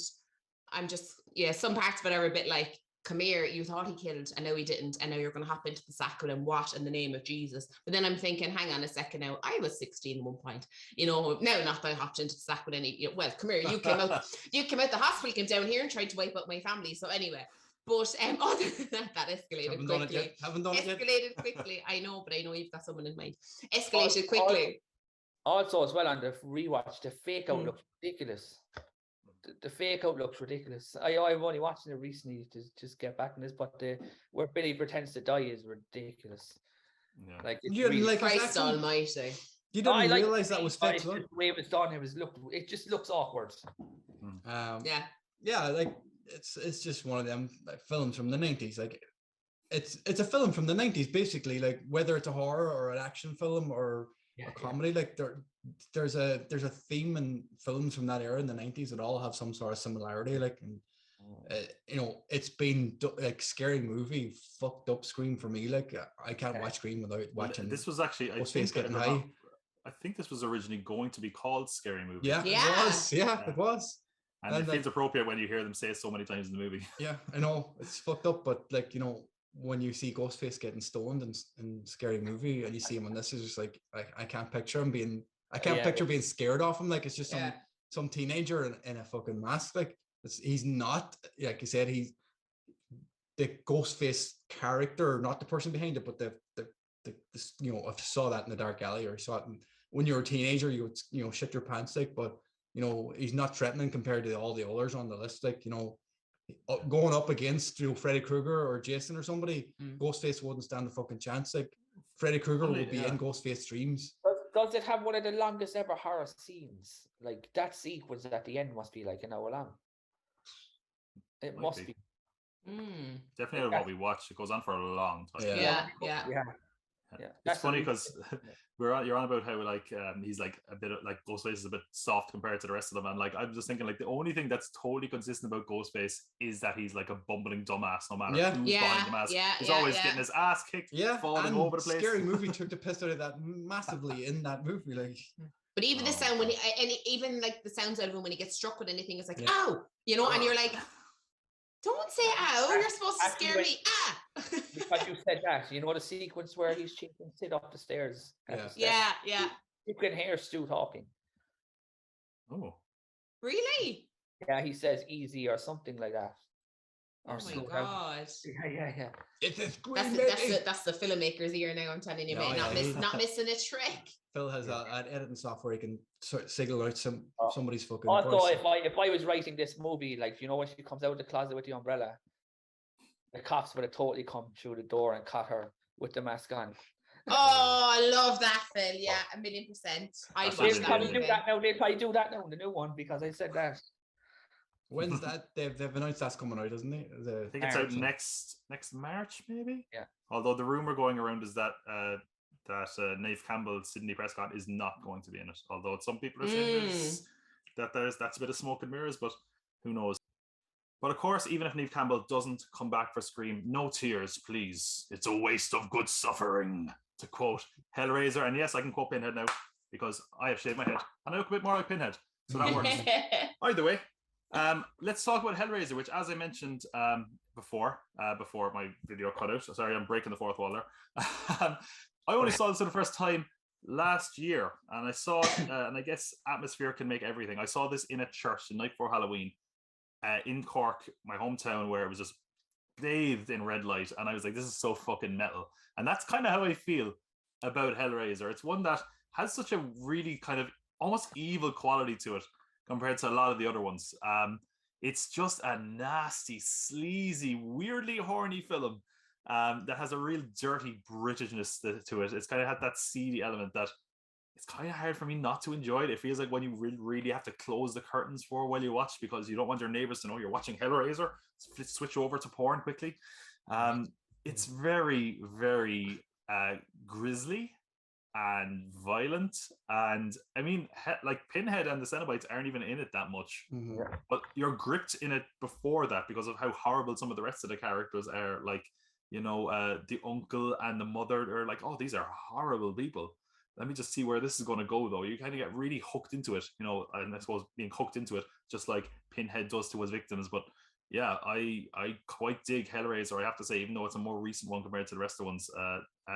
I'm just, some parts of it are a bit like, come here, you thought he killed, and now he didn't, and now you're going to hop into the sack with him, what in the name of Jesus? But then I'm thinking, hang on a second now, I was 16 at one point, you know, now not that I hopped into the sack with any, well, come here, you came out the hospital, came down here and tried to wipe out my family, so anyway. But other than that escalated quickly. Haven't done it yet. Escalated quickly. I know, but I know you've got someone in mind. Escalated quickly. Also, as well, on the rewatch, the fake out looks ridiculous. The fake out looks ridiculous. I'm only watching it recently to just get back in this, but where Billy pretends to die is ridiculous. Yeah. Like, it's You didn't really, like Christ almighty. You didn't realize that was fake. The way it was done, it just looks awkward. Yeah, like it's just one of them like films from the 90s. Like it's a film from the 90s, basically, like whether it's a horror or an action film or a comedy, like there's a theme in films from that era in the 90s that all have some sort of similarity, like, and you know, it's been like Scary Movie fucked up Scream for me. Like I can't watch Scream without watching this was actually Ghostface getting high. I think this was originally going to be called Scary Movie. Yeah. It was. And it feels appropriate when you hear them say it so many times in the movie. Yeah, I know it's fucked up, but like, you know, when you see Ghostface getting stoned in Scary Movie and you see him on this, is just like I can't picture him being. I can't picture being scared off him. Like it's just some teenager in a fucking mask. Like he's not, like you said, he's the Ghostface character, not the person behind it, but the you know, if you saw that in the dark alley or you saw it when you were a teenager, you would, you know, shit your pants, like. But you know, he's not threatening compared to all the others on the list. Like, you know, going up against, you know, Freddy Krueger or Jason or somebody, Ghostface wouldn't stand a fucking chance. Like Freddy Krueger would be in Ghostface dreams. Does it have one of the longest ever horror scenes? Like that sequence at the end must be like an hour long. It must be. Definitely what we watched. It goes on for a long time. Yeah. It's funny because you're on about how like he's like a bit of, like Ghostface is a bit soft compared to the rest of them, and like I'm just thinking like the only thing that's totally consistent about Ghostface is that he's like a bumbling dumbass no matter who's behind the mask. He's always getting his ass kicked, falling over the place. Scary Movie took the piss out of that massively in that movie, like. But even the sound when even like the sounds out of him when he gets struck with anything, it's like ow, you know, and you're like, don't say ow, you're supposed to scare me. Because you said that, you know, the sequence where he's chasing Sid up the stairs. You can hear Stu talking. Oh, really? Yeah, he says easy or something like that. Oh my god! Yeah. It's a that's the filmmaker's ear now. I'm telling you, mate, not missing a trick. Phil has an editing software he can signal out somebody's fucking. Also, if I was writing this movie, like, you know, when she comes out of the closet with the umbrella, the cops would have totally come through the door and caught her with the mask on. Oh, I love that, Phil. Yeah, 1,000,000%. They'll probably do that now. They'll probably do that now in the new one because I said that. When's that? They've announced that's coming out, isn't it? I think it's out next March, maybe. Yeah. Although the rumor going around is that Neve Campbell, Sidney Prescott is not going to be in it. Although some people are saying that's a bit of smoke and mirrors, but who knows? But of course, even if Neve Campbell doesn't come back for Scream, no tears, please. It's a waste of good suffering, to quote Hellraiser. And yes, I can quote Pinhead now because I have shaved my head and I look a bit more like Pinhead, so that works. Either way. Let's talk about Hellraiser, which, as I mentioned before my video cut out. Sorry, I'm breaking the fourth wall there. I only saw this for the first time last year, and I saw it, and I guess atmosphere can make everything. I saw this in a church the night before Halloween in Cork, my hometown, where it was just bathed in red light, and I was like, this is so fucking metal. And that's kind of how I feel about Hellraiser. It's one that has such a really kind of almost evil quality to it compared to a lot of the other ones. It's just a nasty, sleazy, weirdly horny film that has a real dirty Britishness to it. It's kind of had that seedy element that it's kind of hard for me not to enjoy it. It feels like when you really have to close the curtains for while you watch because you don't want your neighbors to know you're watching Hellraiser. Switch over to porn quickly. It's very, very grisly and violent, and I mean, like Pinhead and the Cenobites aren't even in it that much, but you're gripped in it before that because of how horrible some of the rest of the characters are. Like, you know, the uncle and the mother are like, oh, these are horrible people. Let me just see where this is going to go, though. You kind of get really hooked into it, you know, and I suppose being hooked into it, just like Pinhead does to his victims. But yeah, I quite dig Hellraiser, I have to say, even though it's a more recent one compared to the rest of the ones,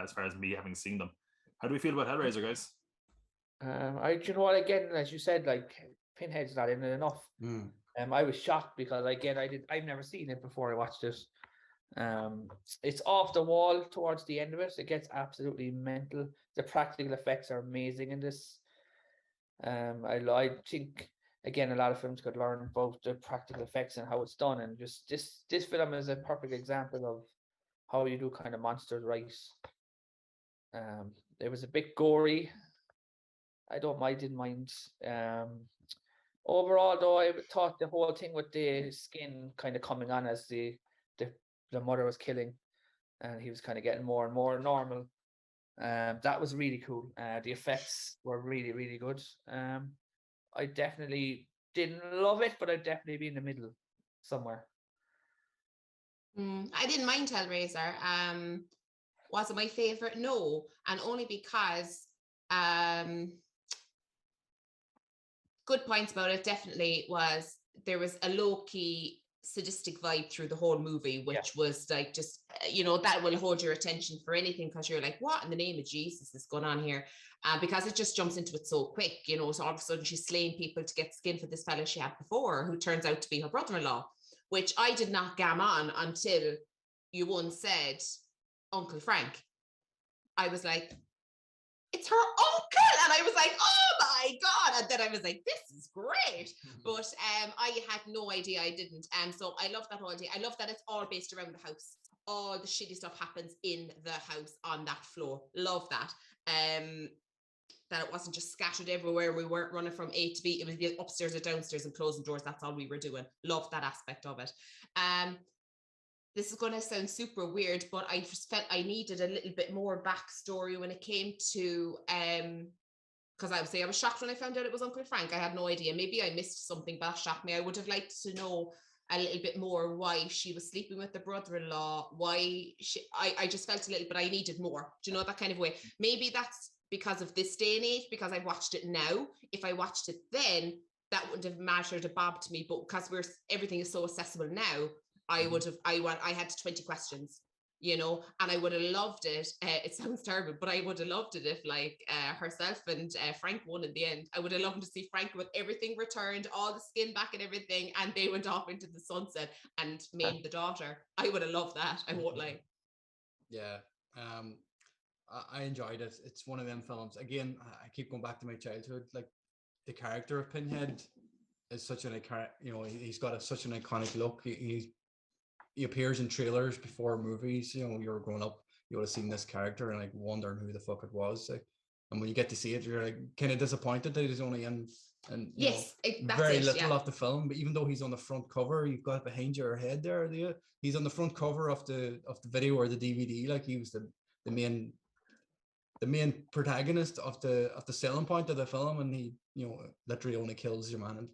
as far as me having seen them. How do we feel about Hellraiser, guys? You know what? Again, as you said, like Pinhead's not in it enough. I was shocked because again, I've never seen it before I watched it. It's off the wall towards the end of it. It gets absolutely mental. The practical effects are amazing in this. I think again, a lot of films could learn both the practical effects and how it's done, and just this film is a perfect example of how you do kind of monsters right. It was a bit gory. I didn't mind. Overall, though, I thought the whole thing with the skin kind of coming on as the mother was killing, and he was kind of getting more and more normal. That was really cool. The effects were really, really good. I definitely didn't love it, but I'd definitely be in the middle somewhere. I didn't mind Hellraiser. Was it my favorite? No, and only because good points about it definitely was there was a low-key sadistic vibe through the whole movie, which was like, just, you know, that will hold your attention for anything because you're like, what in the name of Jesus is going on here? Because it just jumps into it so quick, you know. So all of a sudden she's slaying people to get skin for this fella she had before, who turns out to be her brother-in-law, which I did not gam on until you once said Uncle Frank. I was like, it's her uncle, and I was like, oh my god, and then I was like, this is great. But I had no idea. I didn't. So I love that whole idea. I love that it's all based around the house. All the shitty stuff happens in the house on that floor. Love that. That it wasn't just scattered everywhere. We weren't running from A to B. It was upstairs or downstairs and closing doors. That's all we were doing. Love that aspect of it. This is going to sound super weird, but I just felt I needed a little bit more backstory when it came to, because I was shocked when I found out it was Uncle Frank. I had no idea. Maybe I missed something, but that shocked me. I would have liked to know a little bit more why she was sleeping with the brother-in-law, I just felt a little bit, I needed more. Do you know, that kind of way? Maybe that's because of this day and age, because I've watched it now. If I watched it then, that wouldn't have mattered a bob to me, but because everything is so accessible now, I had 20 questions, you know, and I would have loved it. It sounds terrible, but I would have loved it if like herself and Frank won in the end. I would have loved to see Frank with everything returned, all the skin back and everything, and they went off into the sunset and made the daughter. I would have loved that. I won't lie. Yeah. I enjoyed it. It's one of them films. Again, I keep going back to my childhood. Like, the character of Pinhead is such an, you know, he's got such an iconic look. He appears in trailers before movies. You know, you're growing up, you would have seen this character and like wondering who the fuck it was. Like, and when you get to see it, you're like kind of disappointed that he's only in yes, that's very little of the film. But even though he's on the front cover, you've got behind your head there. He's on the front cover of the video or the DVD. Like, he was the main protagonist of the selling point of the film, and he, you know, literally only kills your man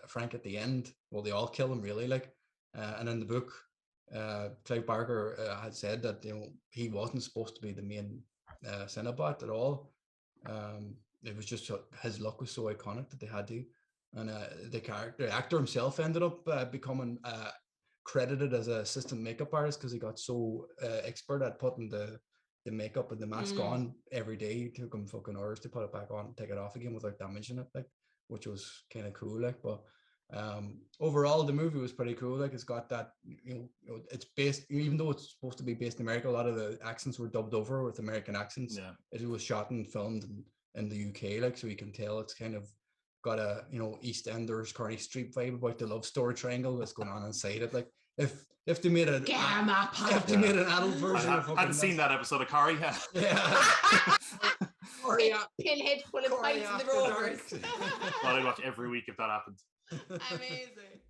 Frank at the end. Well, they all kill him really. Like, and in the book, Clive Barker had said that, you know, he wasn't supposed to be the main Cenobite at all. It was just his look was so iconic that they had to, and the actor himself ended up becoming credited as an assistant makeup artist because he got so expert at putting the the makeup and the mask on every day. It took him fucking hours to put it back on and take it off again without damaging it, like, which was kind of cool, like. But overall the movie was pretty cool. Like, it's got that, it's based, even though it's supposed to be based in America, a lot of the accents were dubbed over with American accents. Yeah. It was shot and filmed in the UK, like, so you can tell it's kind of got a, EastEnders, Kearney Street vibe about the love story triangle that's going on inside it. Like, if they made an adult version, I hadn't seen that episode of Corey. Pinhead full of pints in the Rovers. Well, I'd watch every week if that happened. Amazing.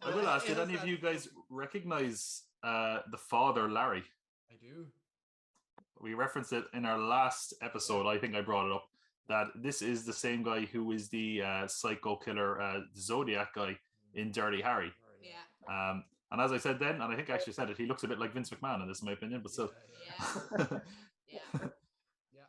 I will ask, did any of you guys recognize the father, Larry? I do. We referenced it in our last episode. I think I brought it up, that this is the same guy who is the psycho killer, Zodiac guy in Dirty Harry. Yeah. And as I said then, and I think I actually said it, he looks a bit like Vince McMahon in this, in my opinion, but still. Yeah.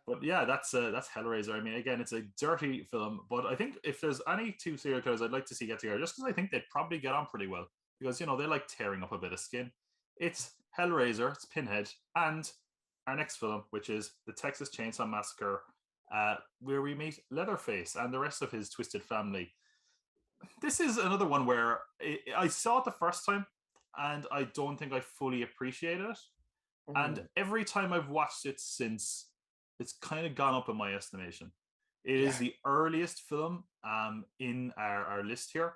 But yeah, that's Hellraiser. I mean, again, it's a dirty film, but I think if there's any two serial killers I'd like to see get together, just because I think they'd probably get on pretty well, because, they like tearing up a bit of skin. It's Hellraiser, it's Pinhead, and our next film, which is the Texas Chainsaw Massacre, where we meet Leatherface and the rest of his twisted family. This is another one where I saw it the first time, and I don't think I fully appreciated it. And every time I've watched it since, it's kind of gone up in my estimation. It is the earliest film in our list here.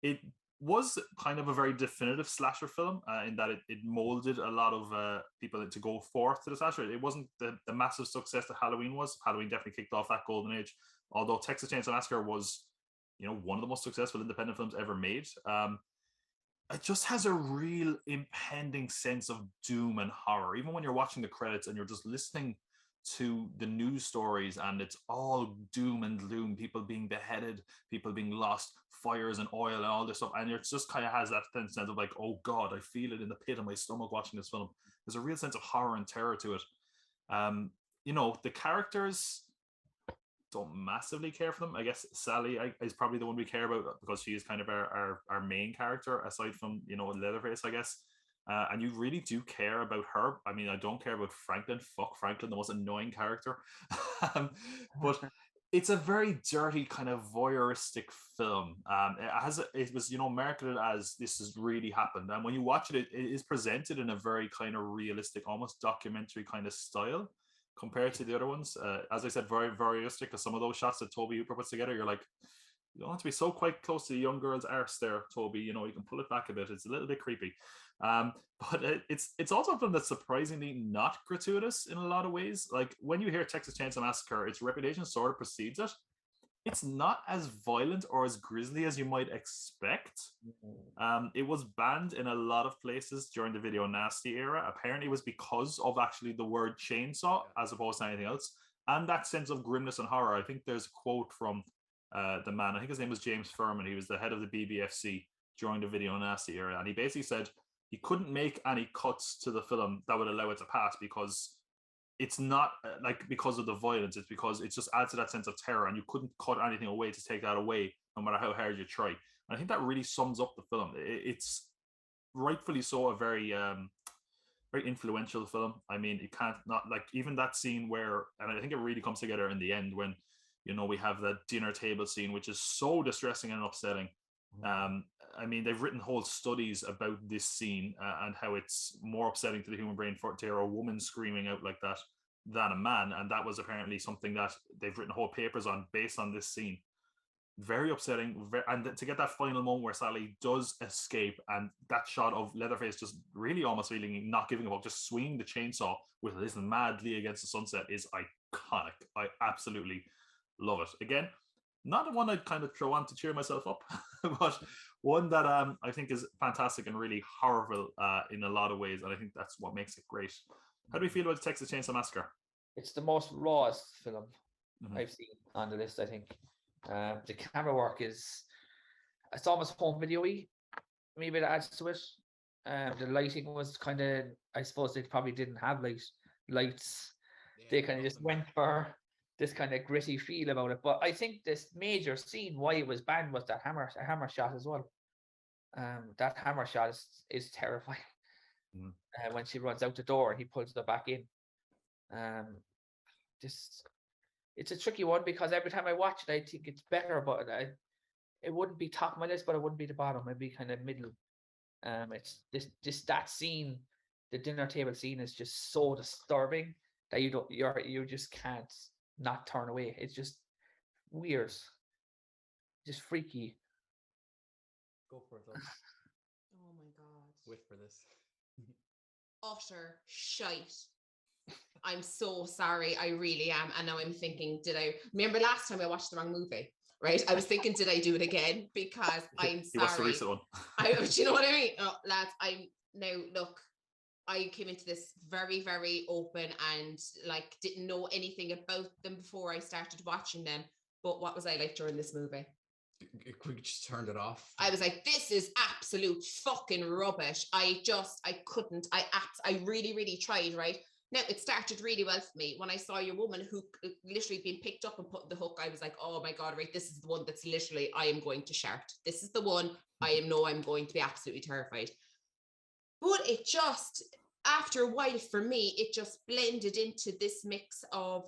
It was kind of a very definitive slasher film in that it molded a lot of people to go forth to the slasher. It wasn't the massive success that Halloween was. Halloween definitely kicked off that golden age, although Texas Chainsaw Massacre was, one of the most successful independent films ever made. It just has a real impending sense of doom and horror. Even when you're watching the credits and you're just listening to the news stories and it's all doom and gloom, people being beheaded, people being lost, fires and oil and all this stuff. And it just kind of has that sense of like, oh God, I feel it in the pit of my stomach watching this film. There's a real sense of horror and terror to it. The characters, don't massively care for them. I guess Sally is probably the one we care about because she is kind of our main character aside from Leatherface, I guess. And you really do care about her. I mean, I don't care about Franklin. Fuck Franklin, the most annoying character. But it's a very dirty kind of voyeuristic film. It was marketed as this has really happened, and when you watch it, it is presented in a very kind of realistic, almost documentary kind of style compared to the other ones. As I said, very voyeuristic, because some of those shots that Toby Hooper puts together, you're like, you don't have to be so quite close to the young girl's arse there, Toby. You can pull it back a bit. It's a little bit creepy. But it's also a film that's surprisingly not gratuitous in a lot of ways. Like, when you hear Texas Chainsaw Massacre, its reputation sort of precedes it. It's not as violent or as grisly as you might expect. It was banned in a lot of places during the video nasty era. Apparently it was because of actually the word chainsaw as opposed to anything else. And that sense of grimness and horror. I think there's a quote from the man, I think his name was James Furman. He was the head of the BBFC during the video nasty era. And he basically said he couldn't make any cuts to the film that would allow it to pass because it's not because of the violence. It's because it just adds to that sense of terror, and you couldn't cut anything away to take that away, no matter how hard you try. And I think that really sums up the film. It's rightfully so a very, very influential film. I mean, you can't not even that scene where, and I think it really comes together in the end when, we have that dinner table scene, which is so distressing and upsetting. I mean, they've written whole studies about this scene and how it's more upsetting to the human brain to hear a woman screaming out like that than a man. And that was apparently something that they've written whole papers on based on this scene. Very upsetting. And to get that final moment where Sally does escape, and that shot of Leatherface just really almost feeling not giving a fuck, just swinging the chainsaw with this madly against the sunset, is iconic. I absolutely love it. Again, not the one I'd kind of throw on to cheer myself up, but one that I think is fantastic and really horrible in a lot of ways, and I think that's what makes it great. How do we feel about the Texas Chainsaw Massacre? It's the most rawest film I've seen on the list, I think. The camera work it's almost home video-y. Maybe that adds to it. The lighting was kind of, I suppose they probably didn't have lights. They kind of just went for this kind of gritty feel about it. But I think this major scene, why it was banned, was that hammer shot as well. That hammer shot is terrifying. When she runs out the door and he pulls her back in. Just it's a tricky one because every time I watch it, I think it's better, but it wouldn't be top of my list, but it wouldn't be the bottom. It'd be kind of middle. It's just that scene, the dinner table scene, is just so disturbing that you just can't not turn away. It's just weird, just freaky. Go for it, though. Oh my God. Wait for this. Utter shite. I'm so sorry. I really am. And now I'm thinking, did I remember last time I watched the wrong movie? Right. I was thinking, did I do it again? Because I'm He watched the sorry. recent one. Do you know what I mean? Oh, lads, look, I came into this very, very open and like didn't know anything about them before I started watching them. But what was I like during this movie? We just turned it off. I was like, this is absolute fucking rubbish. I couldn't. I really, really tried, right? Now, it started really well for me. When I saw your woman who literally been picked up and put in the hook, I was like, oh my God, right, this is the one that's literally, I am going to shout. This is the one I'm going to be absolutely terrified. But it just, after a while for me, it just blended into this mix of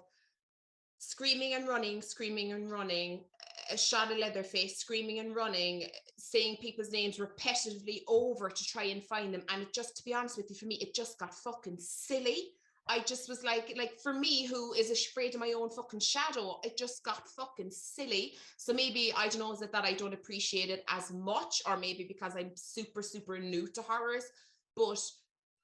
screaming and running, a shot of Leatherface, screaming and running, saying people's names repetitively over to try and find them. And it just, to be honest with you, for me, it just got fucking silly. I just was like for me, who is afraid of my own fucking shadow, it just got fucking silly. So maybe, I don't know, is it that I don't appreciate it as much, or maybe because I'm super, super new to horrors. But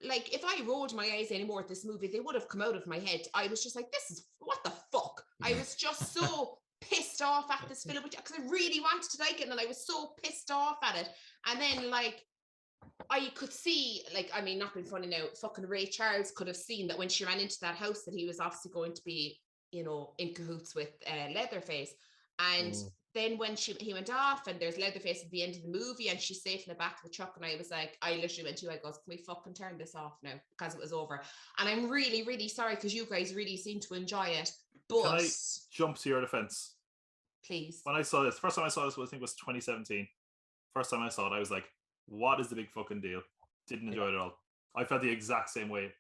like, if I rolled my eyes anymore at this movie, they would have come out of my head. I was just like, this is, what the fuck? I was just so pissed off at this film, because I really wanted to like it, and I was so pissed off at it. And then, like, I could see, like, I mean, not being funny now, fucking Ray Charles could have seen that when she ran into that house that he was obviously going to be, you know, in cahoots with Leatherface. And then when he went off, and there's Leatherface at the end of the movie, and she's safe in the back of the truck, and I was like, I literally went to you, I goes, can we fucking turn this off now? Because it was over. And I'm really, really sorry, because you guys really seem to enjoy it. But Can I jump to your defense? Please. When I saw this, first time I saw this, I think it was 2017. First time I saw it, I was like, what is the big fucking deal? Didn't enjoy it at all. I felt the exact same way.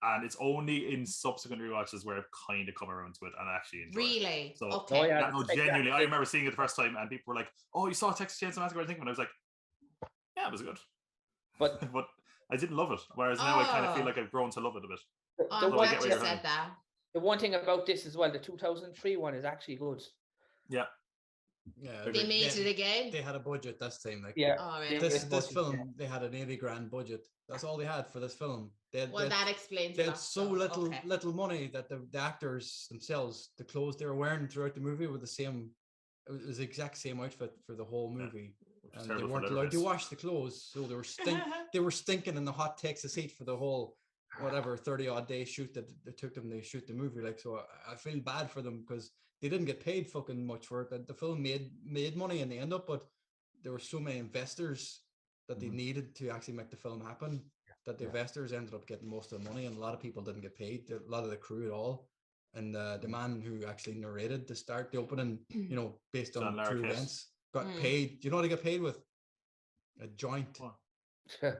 And it's only in subsequent rewatches where I've kind of come around to it and actually enjoyed it. Really? So, okay. Yeah, no, genuinely, I remember seeing it the first time, and people were like, oh, you saw Texas Chainsaw Massacre? I think, and I was like, yeah, it was good. But I didn't love it. Whereas now I kind of feel like I've grown to love it a bit. I'm glad you said that. The one thing about this as well, the 2003 one is actually good. Yeah. Yeah, they made it again. They had a budget this time. Like, yeah, oh, really? this film, they had an 80 grand budget. That's all they had for this film. That explains. They had so little money that the actors themselves, the clothes they were wearing throughout the movie were the same. It was the exact same outfit for the whole movie. Yeah, and they weren't allowed to wash the clothes, so they were stinking in the hot Texas heat for the whole 30-odd day shoot that it took them to shoot the movie. Like, so I feel bad for them because they didn't get paid fucking much for it. The film made money in the end up, but there were so many investors that they needed to actually make the film happen that the investors ended up getting most of the money, and a lot of people didn't get paid. A lot of the crew at all. And the man who actually narrated the opening, you know, based on true events, got paid. Do you know what he got paid with? A joint.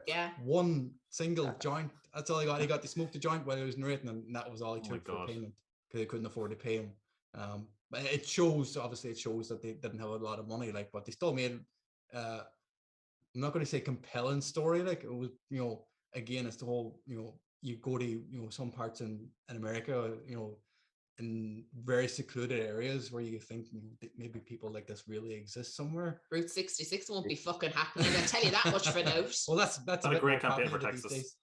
Yeah. One single joint. That's all he got. He got to smoke the joint while he was narrating, and that was all he took for payment because they couldn't afford to pay him. But it shows that they didn't have a lot of money, like, but they still made I'm not going to say compelling story, like it was, you know, again, it's the whole, you know, you go to, you know, some parts in America, you know, in very secluded areas where you think maybe people like this really exist somewhere. Route 66 won't be fucking happening. I'll tell you that much for now. Well, that's a great campaign for Texas.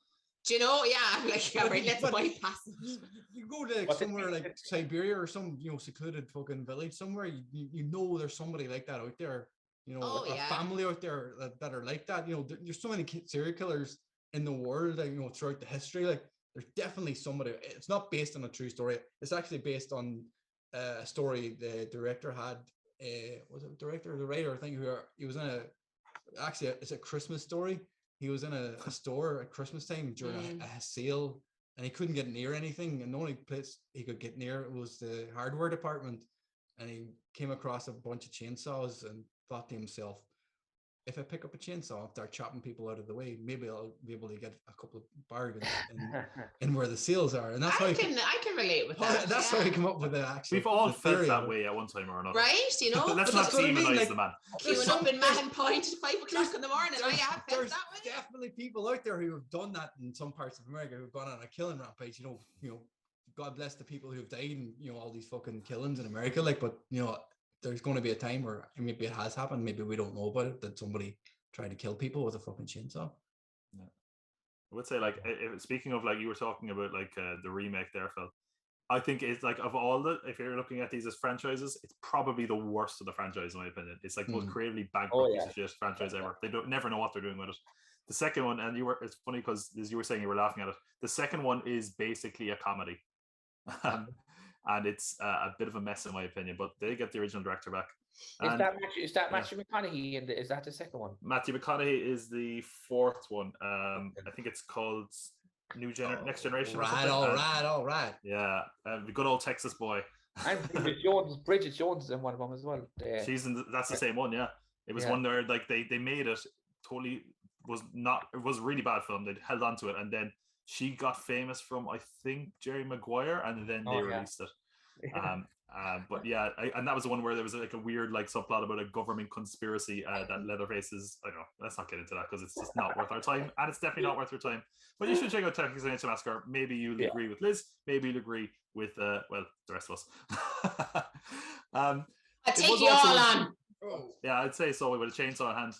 Do you know? Yeah, I'm like, yeah, right, let's bypass it. You go to somewhere like Siberia or some, you know, secluded fucking village somewhere, you know there's somebody like that out there, you know, a family out there that are like that. You know, there's so many serial killers in the world, that, you know, throughout the history. Like, there's definitely somebody. It's not based on a true story. It's actually based on a story the director had. Was it the director or the writer? I think he was in it's a Christmas story. He was in a store at Christmas time during a sale, and he couldn't get near anything. And the only place he could get near was the hardware department. And he came across a bunch of chainsaws and thought to himself, if I pick up a chainsaw and start chopping people out of the way, maybe I'll be able to get a couple of bargains in where the sales are. And that's I can relate with that. That's how I come up with the actual. We've all felt theory that of it. way at one time or another. Right, you know. Let's but not that's what I mean, demonize like, the man. queuing up in Man Point at 5 o'clock in the morning. I have felt There's that way. definitely people out there who have done that in some parts of America who've gone on a killing rampage. You know, God bless the people who've died in, you know, all these fucking killings in America. Like, but you know, there's going to be a time where maybe it has happened, maybe we don't know about it, that somebody tried to kill people with a fucking chainsaw. Yeah. I would say, like, speaking of, like, you were talking about, like, the remake there, Phil. I think it's like, of all the, if you're looking at these as franchises, it's probably the worst of the franchise in my opinion. It's like the most creatively bankrupt piece of shit franchise ever. They don't never know what they're doing with it. The second one, and it's funny because as you were saying, you were laughing at it. The second one is basically a comedy, and it's a bit of a mess in my opinion. But they get the original director back. Is that Matthew McConaughey, and is that the second one? Matthew McConaughey is the fourth one. I think it's called Next Generation. All right. Yeah, the good old Texas boy. And Bridget Jones is in one of them as well. She's in. That's the same one. Yeah, it was one where like they made it totally it was a really bad film. They held on to it, and then she got famous from, I think, Jerry Maguire, and then they released it. But yeah, and that was the one where there was like a weird like subplot about a government conspiracy that Leatherface is. I don't know. Let's not get into that because it's just not worth our time, and it's definitely not worth your time. But you should check out Texas Massacre. Maybe you'll agree with Liz. Maybe you'll agree with the rest of us. I take you all on. Yeah, I'd say so with a chainsaw in hand.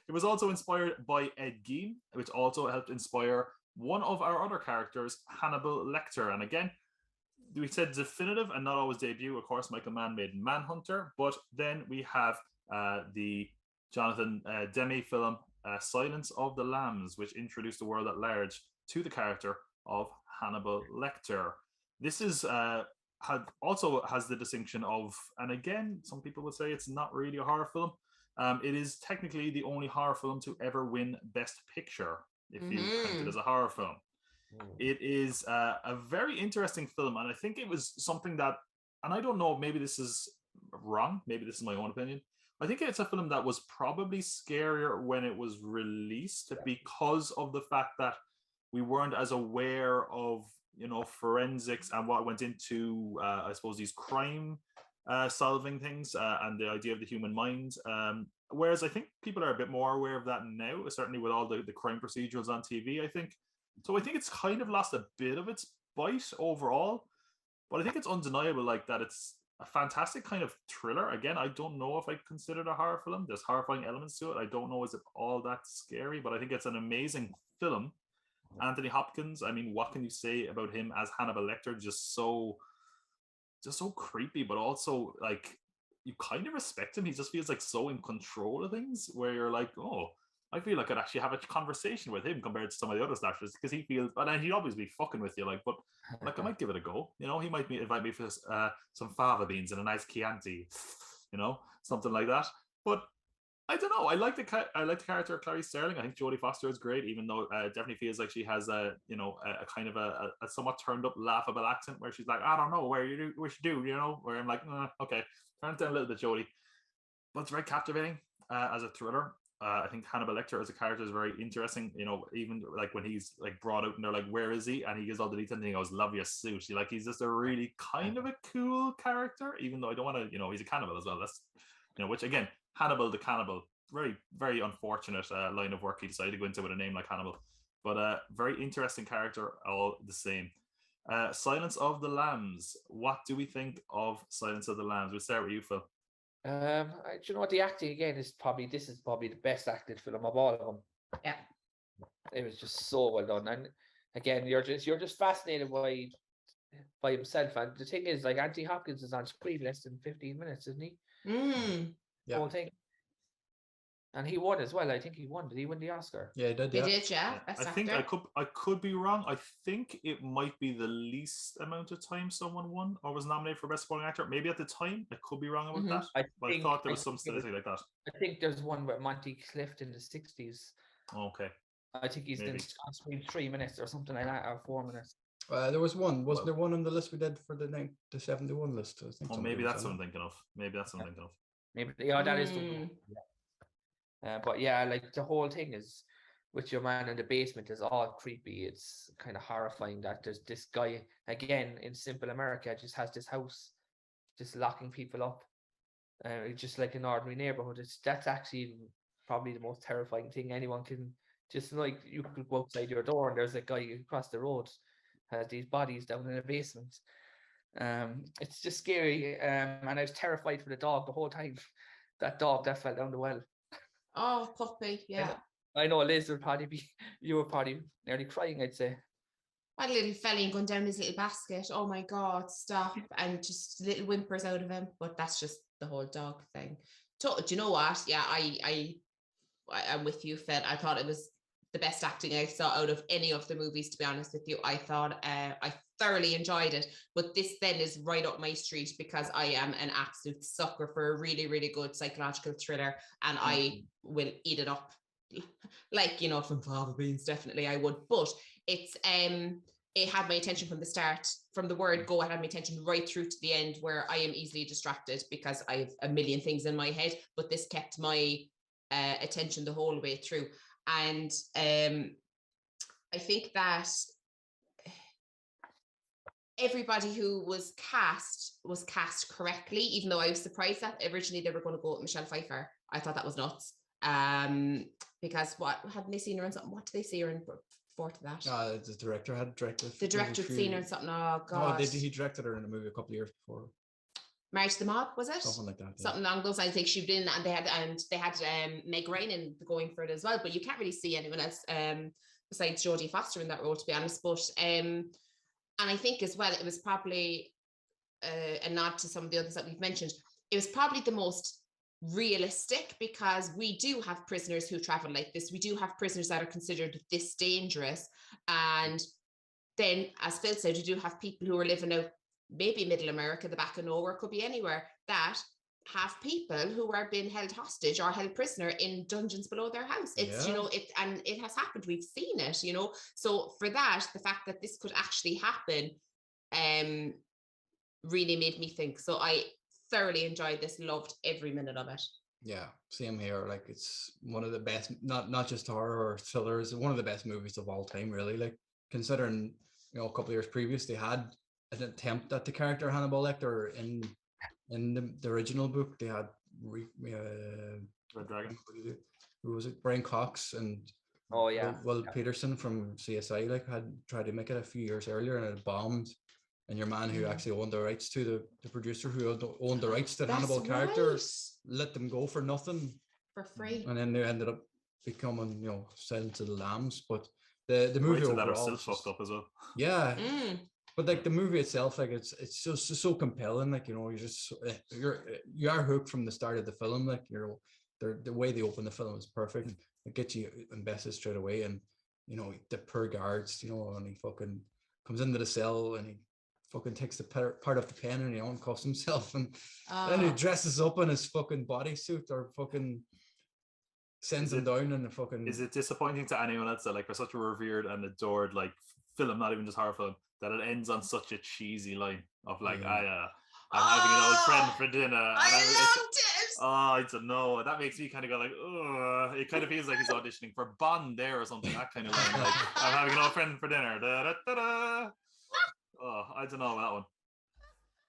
It was also inspired by Ed Gein, which also helped inspire one of our other characters, Hannibal Lecter. And again, we said definitive and not always debut. Of course, Michael Mann made Manhunter, but then we have the Jonathan Demme film, Silence of the Lambs, which introduced the world at large to the character of Hannibal Lecter. This is also has the distinction of, and again, some people would say it's not really a horror film. It is technically the only horror film to ever win Best Picture, if you count it as a horror film. It is a very interesting film, and I think it was something that, and I don't know, maybe this is wrong, maybe this is my own opinion. I think it's a film that was probably scarier when it was released because of the fact that we weren't as aware of, you know, forensics and what went into, I suppose, these crime solving things and the idea of the human mind. Whereas I think people are a bit more aware of that now, certainly with all the crime procedurals on TV, I think. So I think it's kind of lost a bit of its bite overall, but I think it's undeniable like that it's a fantastic kind of thriller. Again, I don't know if I consider it a horror film. There's horrifying elements to it. I don't know is it all that scary, but I think it's an amazing film. Anthony Hopkins, I mean, what can you say about him as Hannibal Lecter? Just so creepy, but also like you kind of respect him. He just feels like so in control of things where you're like, oh, I feel like I'd actually have a conversation with him compared to some of the other slashers because he feels, and he'd always be fucking with you, like, but like I might give it a go. You know, he might invite me for some fava beans and a nice Chianti, you know, something like that. But I don't know. I like the character of Clarice Starling. I think Jodie Foster is great, even though it definitely feels like she has a kind of a somewhat turned up, laughable accent where she's like, I don't know where you do, you know, where I'm like, okay, turn it down a little bit, Jodie. But it's very captivating as a thriller. I think Hannibal Lecter as a character is very interesting. You know, even like when he's like brought out and they're like, "Where is he?" and he gives all the details and he goes, "Love your suit." He's just a really kind of a cool character. Even though I don't want to, you know, he's a cannibal as well. That's, you know, which again, Hannibal the cannibal, very very unfortunate line of work he decided to go into with a name like Hannibal, but very interesting character all the same. Silence of the Lambs. What do we think of Silence of the Lambs? We'll start with you, Phil. Do you know what, the acting again is probably the best acted film of all of them. Yeah, it was just so well done, and again, you're just fascinated by himself. And the thing is, like, Anthony Hopkins is on screen less than 15 minutes, isn't he? The whole thing. And he won as well. I think he won. Did he win the Oscar? Yeah, he did. He did, yeah. I think I could be wrong. I think it might be the least amount of time someone won or was nominated for Best Supporting Actor. Maybe at the time. I could be wrong about that. I thought there was some statistic like that. I think there's one with Monty Clift in the 60s. Okay. I think he's on screen 3 minutes or something like that, or 4 minutes. There was one. Wasn't there one on the list we did for the 71 list? I think. Maybe that's what I'm thinking of. Maybe that is the one. But yeah, like the whole thing is with your man in the basement is all creepy. It's kind of horrifying that there's this guy again in simple America just has this house just locking people up. Just like an ordinary neighborhood. That's actually probably the most terrifying thing anyone can. Just like you could go outside your door and there's a guy across the road has these bodies down in the basement. It's just scary. And I was terrified for the dog the whole time. That dog that fell down the well. Oh, puppy, yeah. I know Liz would probably be. You were probably nearly crying, I'd say. My little felly going down his little basket. Oh my God, stop. And just little whimpers out of him. But that's just the whole dog thing. Do you know what? Yeah, I'm with you, Phil. I thought it was the best acting I saw out of any of the movies, to be honest with you. I thought I thoroughly enjoyed it. But this then is right up my street because I am an absolute sucker for a really, really good psychological thriller. And I will eat it up. Like, you know, from fava beans, definitely I would. But it's it had my attention from the start, from the word go. It had my attention right through to the end, where I am easily distracted because I have a million things in my head, but this kept my attention the whole way through. And I think that everybody who was cast correctly, even though I was surprised that originally they were going to go with Michelle Pfeiffer. I thought that was nuts. Because what hadn't they seen her in something? What did they see her in before to that? The director had directed. The director had seen her in something. Oh God! No, he directed her in a movie a couple of years before. Marriage to the Mob, was it? Something like that. Yeah. Something along those lines. I think she'd been, and they had Meg Ryan going for it as well. But you can't really see anyone else besides Jodie Foster in that role, to be honest. But and I think as well, it was probably a nod to some of the others that we've mentioned. It was probably the most realistic because we do have prisoners who travel like this. We do have prisoners that are considered this dangerous. And then, as Phil said, we do have people who are living out maybe middle America, the back of nowhere, could be anywhere, that have people who are being held hostage or held prisoner in dungeons below their house. It's, you know, it has happened. We've seen it, you know. So for that, the fact that this could actually happen really made me think. So I thoroughly enjoyed this, loved every minute of it. Yeah, same here. Like, it's one of the best, not just horror or thrillers, one of the best movies of all time, really. Like, considering, you know, a couple of years previous they had an attempt at the character Hannibal Lecter in the original book. They had Red Dragon. Who was it? Brian Cox and Will Peterson from CSI like had tried to make it a few years earlier and it bombed. And your man who actually owned the rights to the producer who owned the rights to the Hannibal character let them go for nothing. For free. And then they ended up becoming, you know, Silence of the Lambs. But the movie overall that are still fucked up as well. Yeah. But like the movie itself, like it's just so compelling. Like, you know, you are hooked from the start of the film. Like, you know, the way they open the film is perfect. It gets you invested straight away. And, you know, the poor guards, you know, and he fucking comes into the cell and he fucking takes the part of the pen and he uncuffs himself and then he dresses up in his fucking bodysuit or fucking sends him down in the fucking. Is it disappointing to anyone else that like for such a revered and adored like film, not even just horror film, that it ends on such a cheesy line of like I'm having an old friend for dinner. I loved it. Oh, I don't know. That makes me kind of go like, oh, it kind of feels like he's auditioning for Bond there or something. That kind of line, like I'm having an old friend for dinner. Da, da, da, da. Oh, I don't know about that one.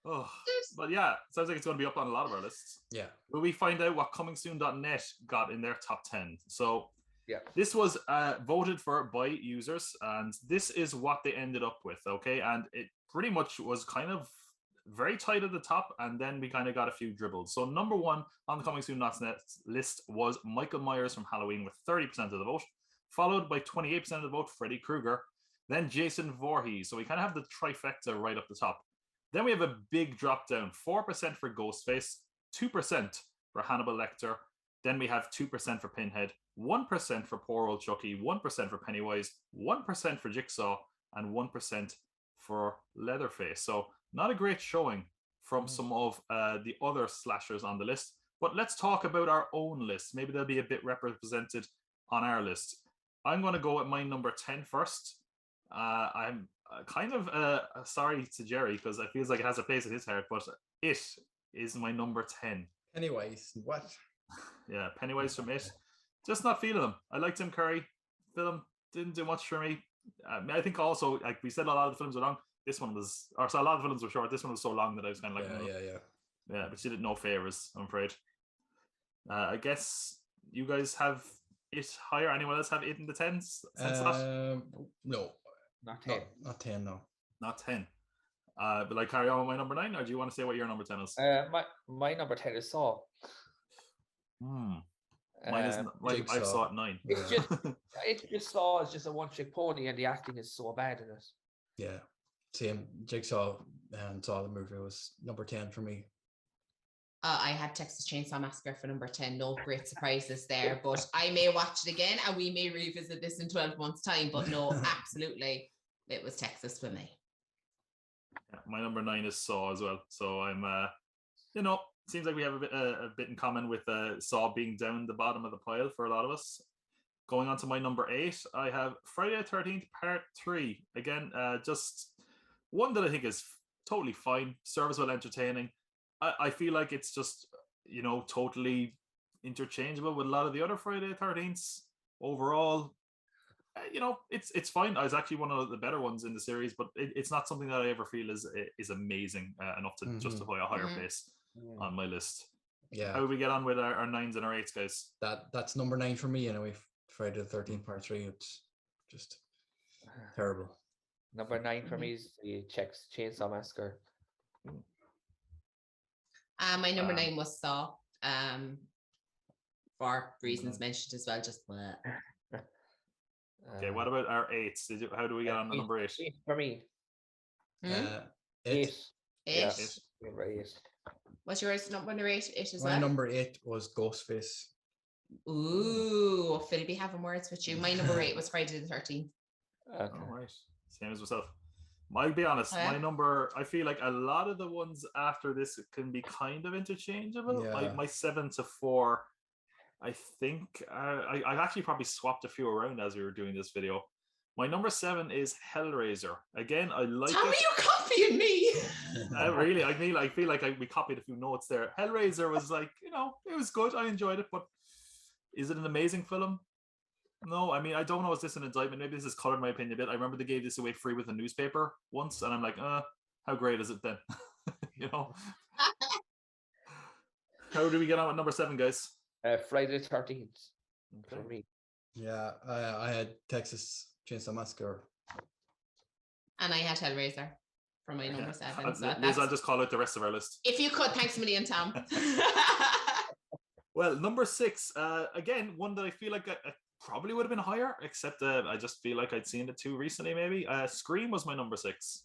Oh, but yeah, sounds like it's going to be up on a lot of our lists. Yeah. Will we find out what comingsoon.net got in their top 10? So yeah, this was voted for by users, and this is what they ended up with. Okay, and it pretty much was kind of very tight at the top, and then we kind of got a few dribbles. So number one on the comingsoon.net list was Michael Myers from Halloween with 30% of the vote, followed by 28% of the vote Freddy Krueger. Then Jason Voorhees. So we kind of have the trifecta right up the top. Then we have a big drop down. 4% for Ghostface, 2% for Hannibal Lecter. Then we have 2% for Pinhead, 1% for poor old Chucky, 1% for Pennywise, 1% for Jigsaw, and 1% for Leatherface. So not a great showing from some of the other slashers on the list. But let's talk about our own list. Maybe they'll be a bit represented on our list. I'm going to go at my number 10 first. I'm kind of sorry to Gerry because it feels like it has a place in his heart, but it is my number 10. Pennywise. What? Yeah, Pennywise from It. Just not feeling him. I liked Tim Curry. Film didn't do much for me. I think also, like we said, a lot of the films were long. This one was, or so a lot of the films were short. This one was so long that I was kind of like, yeah, but she did no favors, I'm afraid. I guess you guys have it higher. Anyone else have it in the tens? No, Not 10. not 10. No, not 10. But I carry on with my number 9, or do you want to say what your number 10 is? My number 10 is Saw. Mine is I saw it 9. It's just Saw is just a one-trick pony, and the acting is so bad in it. Yeah, same. Jigsaw and Saw the movie was number 10 for me. I had Texas Chainsaw Massacre for number 10. No great surprises there, but I may watch it again and we may revisit this in 12 months' time. But no, absolutely, it was Texas for me. Yeah, my number 9 is Saw as well. So I'm, seems like we have a bit in common with Saw being down the bottom of the pile for a lot of us. Going on to my number 8, I have Friday the 13th Part 3. Again, just one that I think is totally fine, serviceable, entertaining. I feel like it's just, totally interchangeable with a lot of the other Friday the 13ths. Overall, it's fine. It's actually one of the better ones in the series, but it's not something that I ever feel is amazing enough to justify a higher place on my list. Yeah. How do we get on with our 9s and our 8s, guys? That's number 9 for me anyway. Friday the 13th Part 3. It's just terrible. Number 9 for me is the Chainsaw Massacre. My number 9 was Saw. For reasons mentioned as well. Just okay. What about our 8s? How do we get on the number 8? 8 for me. 8. Yeah, 8. What's yours? Number 8? 8 as well. My number 8 was Ghostface. Ooh, Phil be having words with you. My number 8 was Friday the 13th. Okay. All right. Same as myself. I'll be honest, my number, I feel like a lot of the ones after this can be kind of interchangeable. Yeah. My 7 to 4, I think I've actually probably swapped a few around as we were doing this video. My number 7 is Hellraiser. Again, I like Tommy, you copying me. Really, I feel like we copied a few notes there. Hellraiser was like, it was good. I enjoyed it, but is it an amazing film? No, I mean, I don't know. Is this an indictment? Maybe this has colored my opinion a bit. I remember they gave this away free with a newspaper once, and I'm like, how great is it then? How do we get on with number 7, guys? Friday the 13th for me. Yeah, I had Texas Chainsaw Massacre. And I had Hellraiser for my number 7. So Liz, I'll just call out the rest of our list. If you could, thanks a million, Tom. Well, number 6, again, one that I feel like I probably would have been higher, except I just feel like I'd seen it too recently, maybe. Scream was my number 6,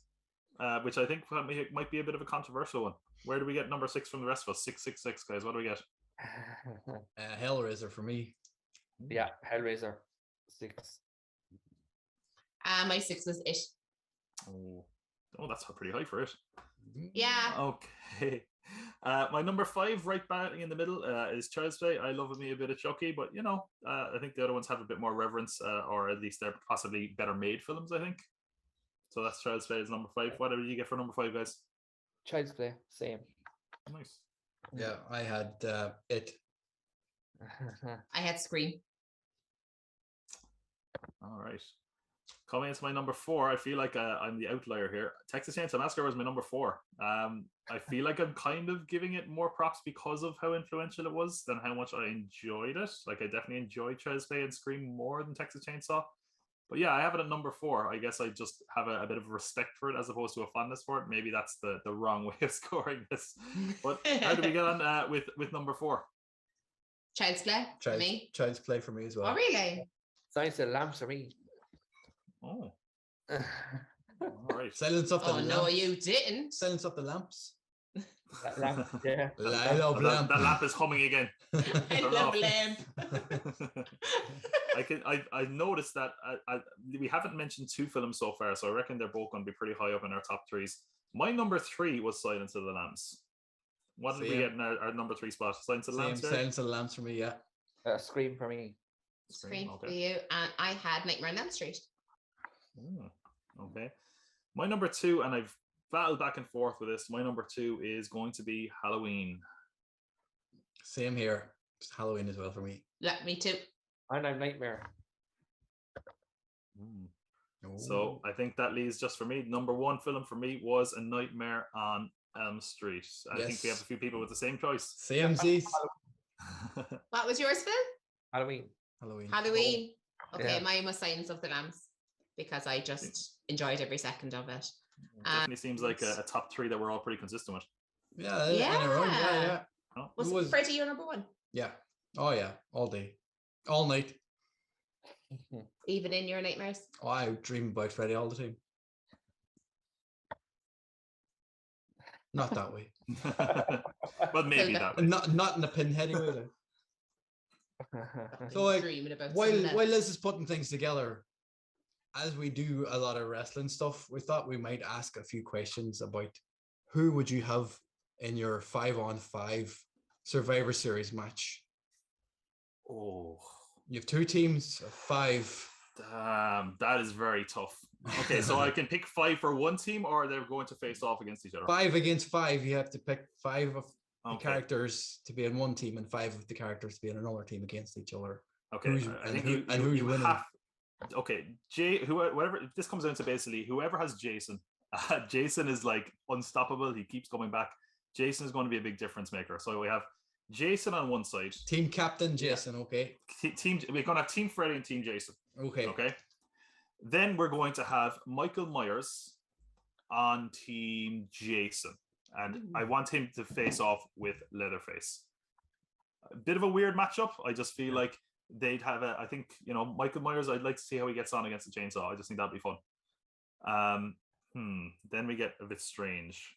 which I think might be a bit of a controversial one. Where do we get number 6 from the rest of us? 666, guys. What do we get? Hellraiser for me. Yeah, Hellraiser 6. My 6 was It. Oh, that's pretty high for it. Yeah. Okay. My number 5, right back in the middle, is Child's Play. I love me a bit of Chucky, but I think the other ones have a bit more reverence, or at least they're possibly better made films, I think. So that's Child's Play is number 5. What did you get for number 5, guys? Child's Play, same. Nice. Yeah, I had It. I had Scream. All right. Coming into my number 4, I feel like I'm the outlier here. Texas Chainsaw Massacre was my number 4. I feel like I'm kind of giving it more props because of how influential it was than how much I enjoyed it. Like, I definitely enjoyed Child's Play and Scream more than Texas Chainsaw. But yeah, I have it at number 4. I guess I just have a bit of respect for it as opposed to a fondness for it. Maybe that's the wrong way of scoring this. But how do we get on with number 4? Child's Play for me. Child's Play for me as well. Oh, really? Silence of the Lambs for me. Oh. All right. Silence of the lamps. No, you didn't. Silence of the lamps. That lamp, yeah. That lamp is humming again. I love lamp. I noticed that we haven't mentioned 2 films so far, so I reckon they're both going to be pretty high up in our top 3s. My number 3 was Silence of the Lambs. What did we get in our number 3 spot? Silence of the Lambs. Silence of the Lambs for me, yeah. Scream for me. Scream for you, and I had Nightmare on Elm Street. Okay. My number 2, and I've battled back and forth with this. My number 2 is going to be Halloween. Same here. It's Halloween as well for me. Yeah, me too. And I'm Nightmare. So I think that leaves just for me. Number one film for me was A Nightmare on Elm Street. I think we have a few people with the same choice. Same Z's. What was yours, Phil? Halloween. Halloween. Okay, Yeah. mine was Silence of the Lambs because I just enjoyed every second of it. Definitely seems like a top three that we're all pretty consistent with. Yeah. Oh. Was Freddy your number one? Yeah. Oh yeah. All day. All night. Even in your nightmares? Oh, I dream about Freddy all the time. Not that way. But maybe that way. Not in the Pinhead way. So like, dreaming about while Liz is putting things together, as we do a lot of wrestling stuff, we thought we might ask a few questions about who would you have in your 5-on-5 Survivor Series match. Oh, you have 2 teams of 5. Damn, that is very tough. Okay, so I can pick 5 for one team, or they're going to face off against each other. 5 against 5. You have to pick 5 of the characters to be in one team and 5 of the characters to be in another team against each other. Okay, who's winning? Okay, whatever. This comes down to basically whoever has Jason. Jason is like unstoppable. He keeps coming back. Jason is going to be a big difference maker. So we have Jason on one side. Team captain Jason, okay. We're going to have Team Freddy and Team Jason. Okay. Then we're going to have Michael Myers on Team Jason. And I want him to face off with Leatherface. A bit of a weird matchup. I just feel like they'd have I think, Michael Myers, I'd like to see how he gets on against the chainsaw. I just think that'd be fun. Then we get a bit strange.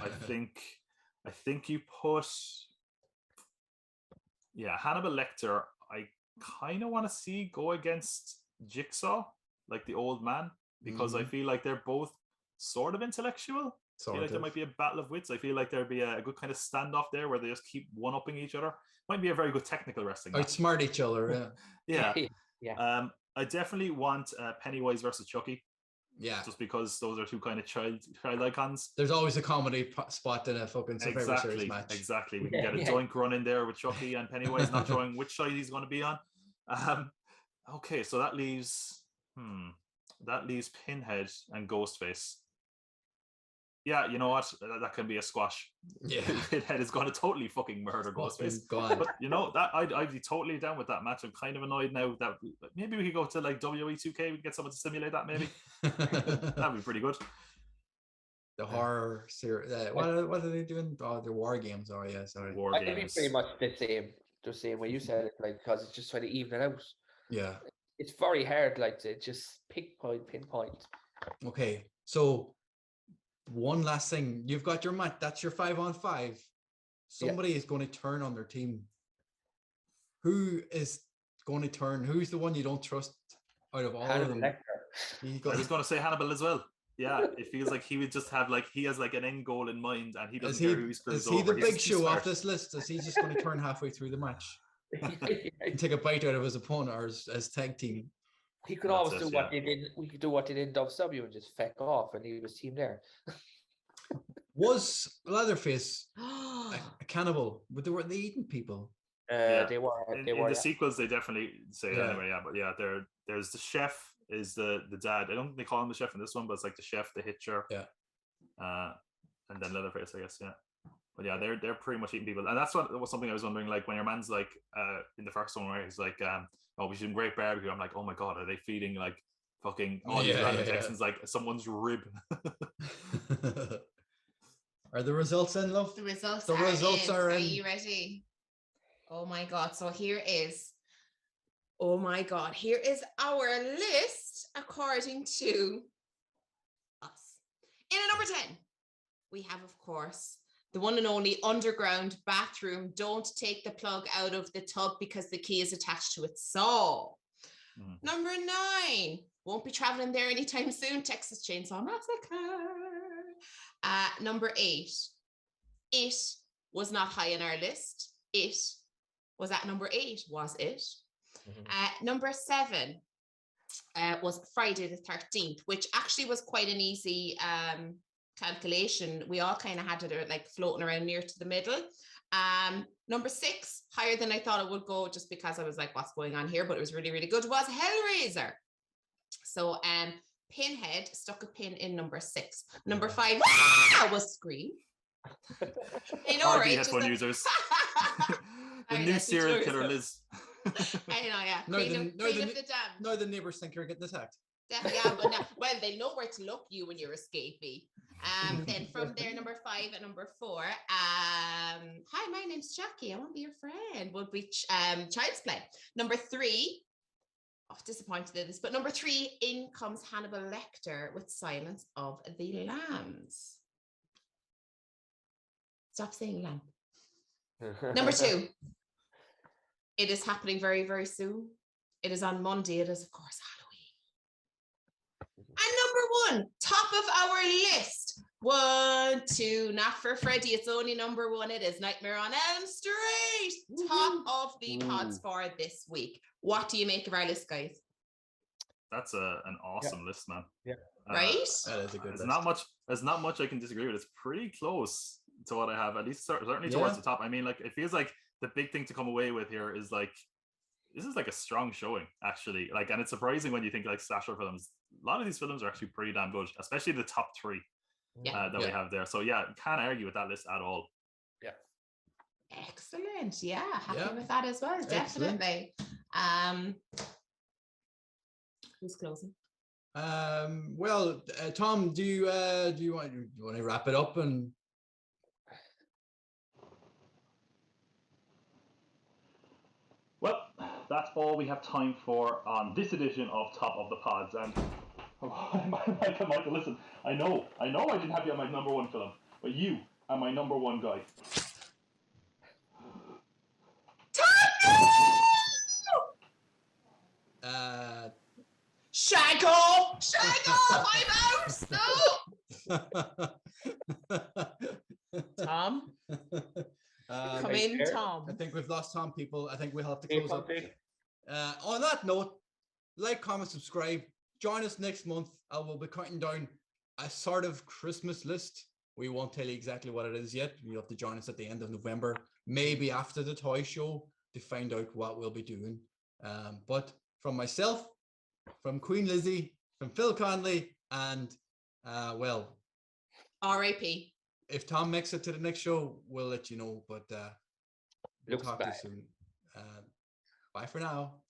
I think you put Hannibal Lecter. I kind of want to see go against Jigsaw, like the old man, because I feel like they're both sort of intellectual. I feel like there might be a battle of wits. I feel like there'd be a good kind of standoff there where they just keep one-upping each other. Might be a very good technical wrestling match. Outsmart each other, yeah. I definitely want Pennywise versus Chucky. Yeah. Just because those are 2 kind of child icons. There's always a comedy spot in a fucking Survivor Series match. Exactly. We can get a doink run in there with Chucky and Pennywise not showing which side he's going to be on. Okay, so that leaves Pinhead and Ghostface. Yeah, you know what? That can be a squash. Yeah, Pinhead is going to totally fucking murder Ghostface. But that I'd be totally down with that match. I'm kind of annoyed now that maybe we could go to like WWE 2K. We could get someone to simulate that. Maybe that'd be pretty good. The horror series. What are they doing? Oh, the war games. Oh yeah, sorry. War games. I think pretty much the same way you said it. Like because it's just trying to even it out. Yeah, it's very hard. Like to just pinpoint. Okay, so. One last thing, you've got your match. That's your 5-on-5. Somebody is going to turn on their team. Who is going to turn? Who's the one you don't trust out of all Hannibal of them? I was going to say Hannibal as well. Yeah, it feels like he would just have he has an end goal in mind, and he doesn't care who he screws over. Is he the big shoe off this list? Is he just going to turn halfway through the match and take a bite out of his opponent or his tag team? He could always do what they did. We could do what they did in WCW and just feck off, and he was team there. Was Leatherface a cannibal? But were they eating people? They were. In the sequels, they definitely say it anyway. Yeah, but there's the chef is the dad. I don't think they call him the chef in this one, but it's like the chef, the hitcher. Yeah. And then Leatherface, I guess. Yeah. But yeah, they're pretty much eating people, and that's what was something I was wondering. Like when your man's like in the first one where he's like, "Oh, we should great barbecue." I'm like, "Oh my god, are they feeding like fucking all these random Texans like someone's rib?" Are the results in, love? The results are in. Are you ready? Oh my god! So here is. Oh my god! Here is our list according to us. In at number 10, we have, of course, the one and only underground bathroom. Don't take the plug out of the tub because the key is attached to its saw. Number 9, won't be traveling there anytime soon. Texas Chainsaw Massacre. Number 8, it was not high on our list. It was at number 8, was it? Number 7 was Friday the 13th, which actually was quite an easy calculation. We all kind of had it like floating around near to the middle. Number 6, higher than I thought it would go, just because I was like, what's going on here? But it was really, really good, was Hellraiser. So Pinhead stuck a pin in number 6. Number 5 was Scream. You know, RD right? headphone users. The new serial killer Liz. I know, yeah. No, the neighbors think you're getting attacked. Yeah, but well, they know where to look you when you're escaping. Then from there, number 5 and number 4. Hi, my name's Chucky. I want to be your friend. Would be Child's Play. Number 3. Oh, disappointed in this, but number 3, in comes Hannibal Lecter with Silence of the Lambs. Stop saying lamb. Number 2. It is happening very, very soon. It is on Monday. It is, of course, Halloween. And number 1, top of our list. 1, 2, not for Freddy. It's only number 1. It is Nightmare on Elm Street. Top of the pods for this week. What do you make of our list, guys? That's an awesome list, man. Yeah. Right? That is a good list. There's not much I can disagree with. It's pretty close to what I have, at least certainly towards the top. I mean, like, it feels like the big thing to come away with here is like, this is like a strong showing, actually. Like, and it's surprising when you think like slasher films. A lot of these films are actually pretty damn good, especially the top 3 that we have there. So yeah, can't argue with that list at all. Yeah. Excellent. Yeah, happy with that as well. Excellent. Definitely. Who's closing? Well, Tom, do you want to wrap it up? And well, that's all we have time for on this edition of Top of the Pods. And Michael, listen, I know I didn't have you on my number 1 film, but you are my number 1 guy. Shaggle! I'm out! No! Tom? Come in, Tom. I think we've lost Tom, people. I think we'll have to close up. On that note, like, comment, subscribe. Join us next month. I will be counting down a sort of Christmas list. We won't tell you exactly what it is yet. You'll have to join us at the end of November, maybe after the toy show, to find out what we'll be doing. But from myself, from Queen Lizzie, from Phil Conley, and well, R.I.P. If Tom makes it to the next show, we'll let you know. But we'll talk to you soon. Bye for now.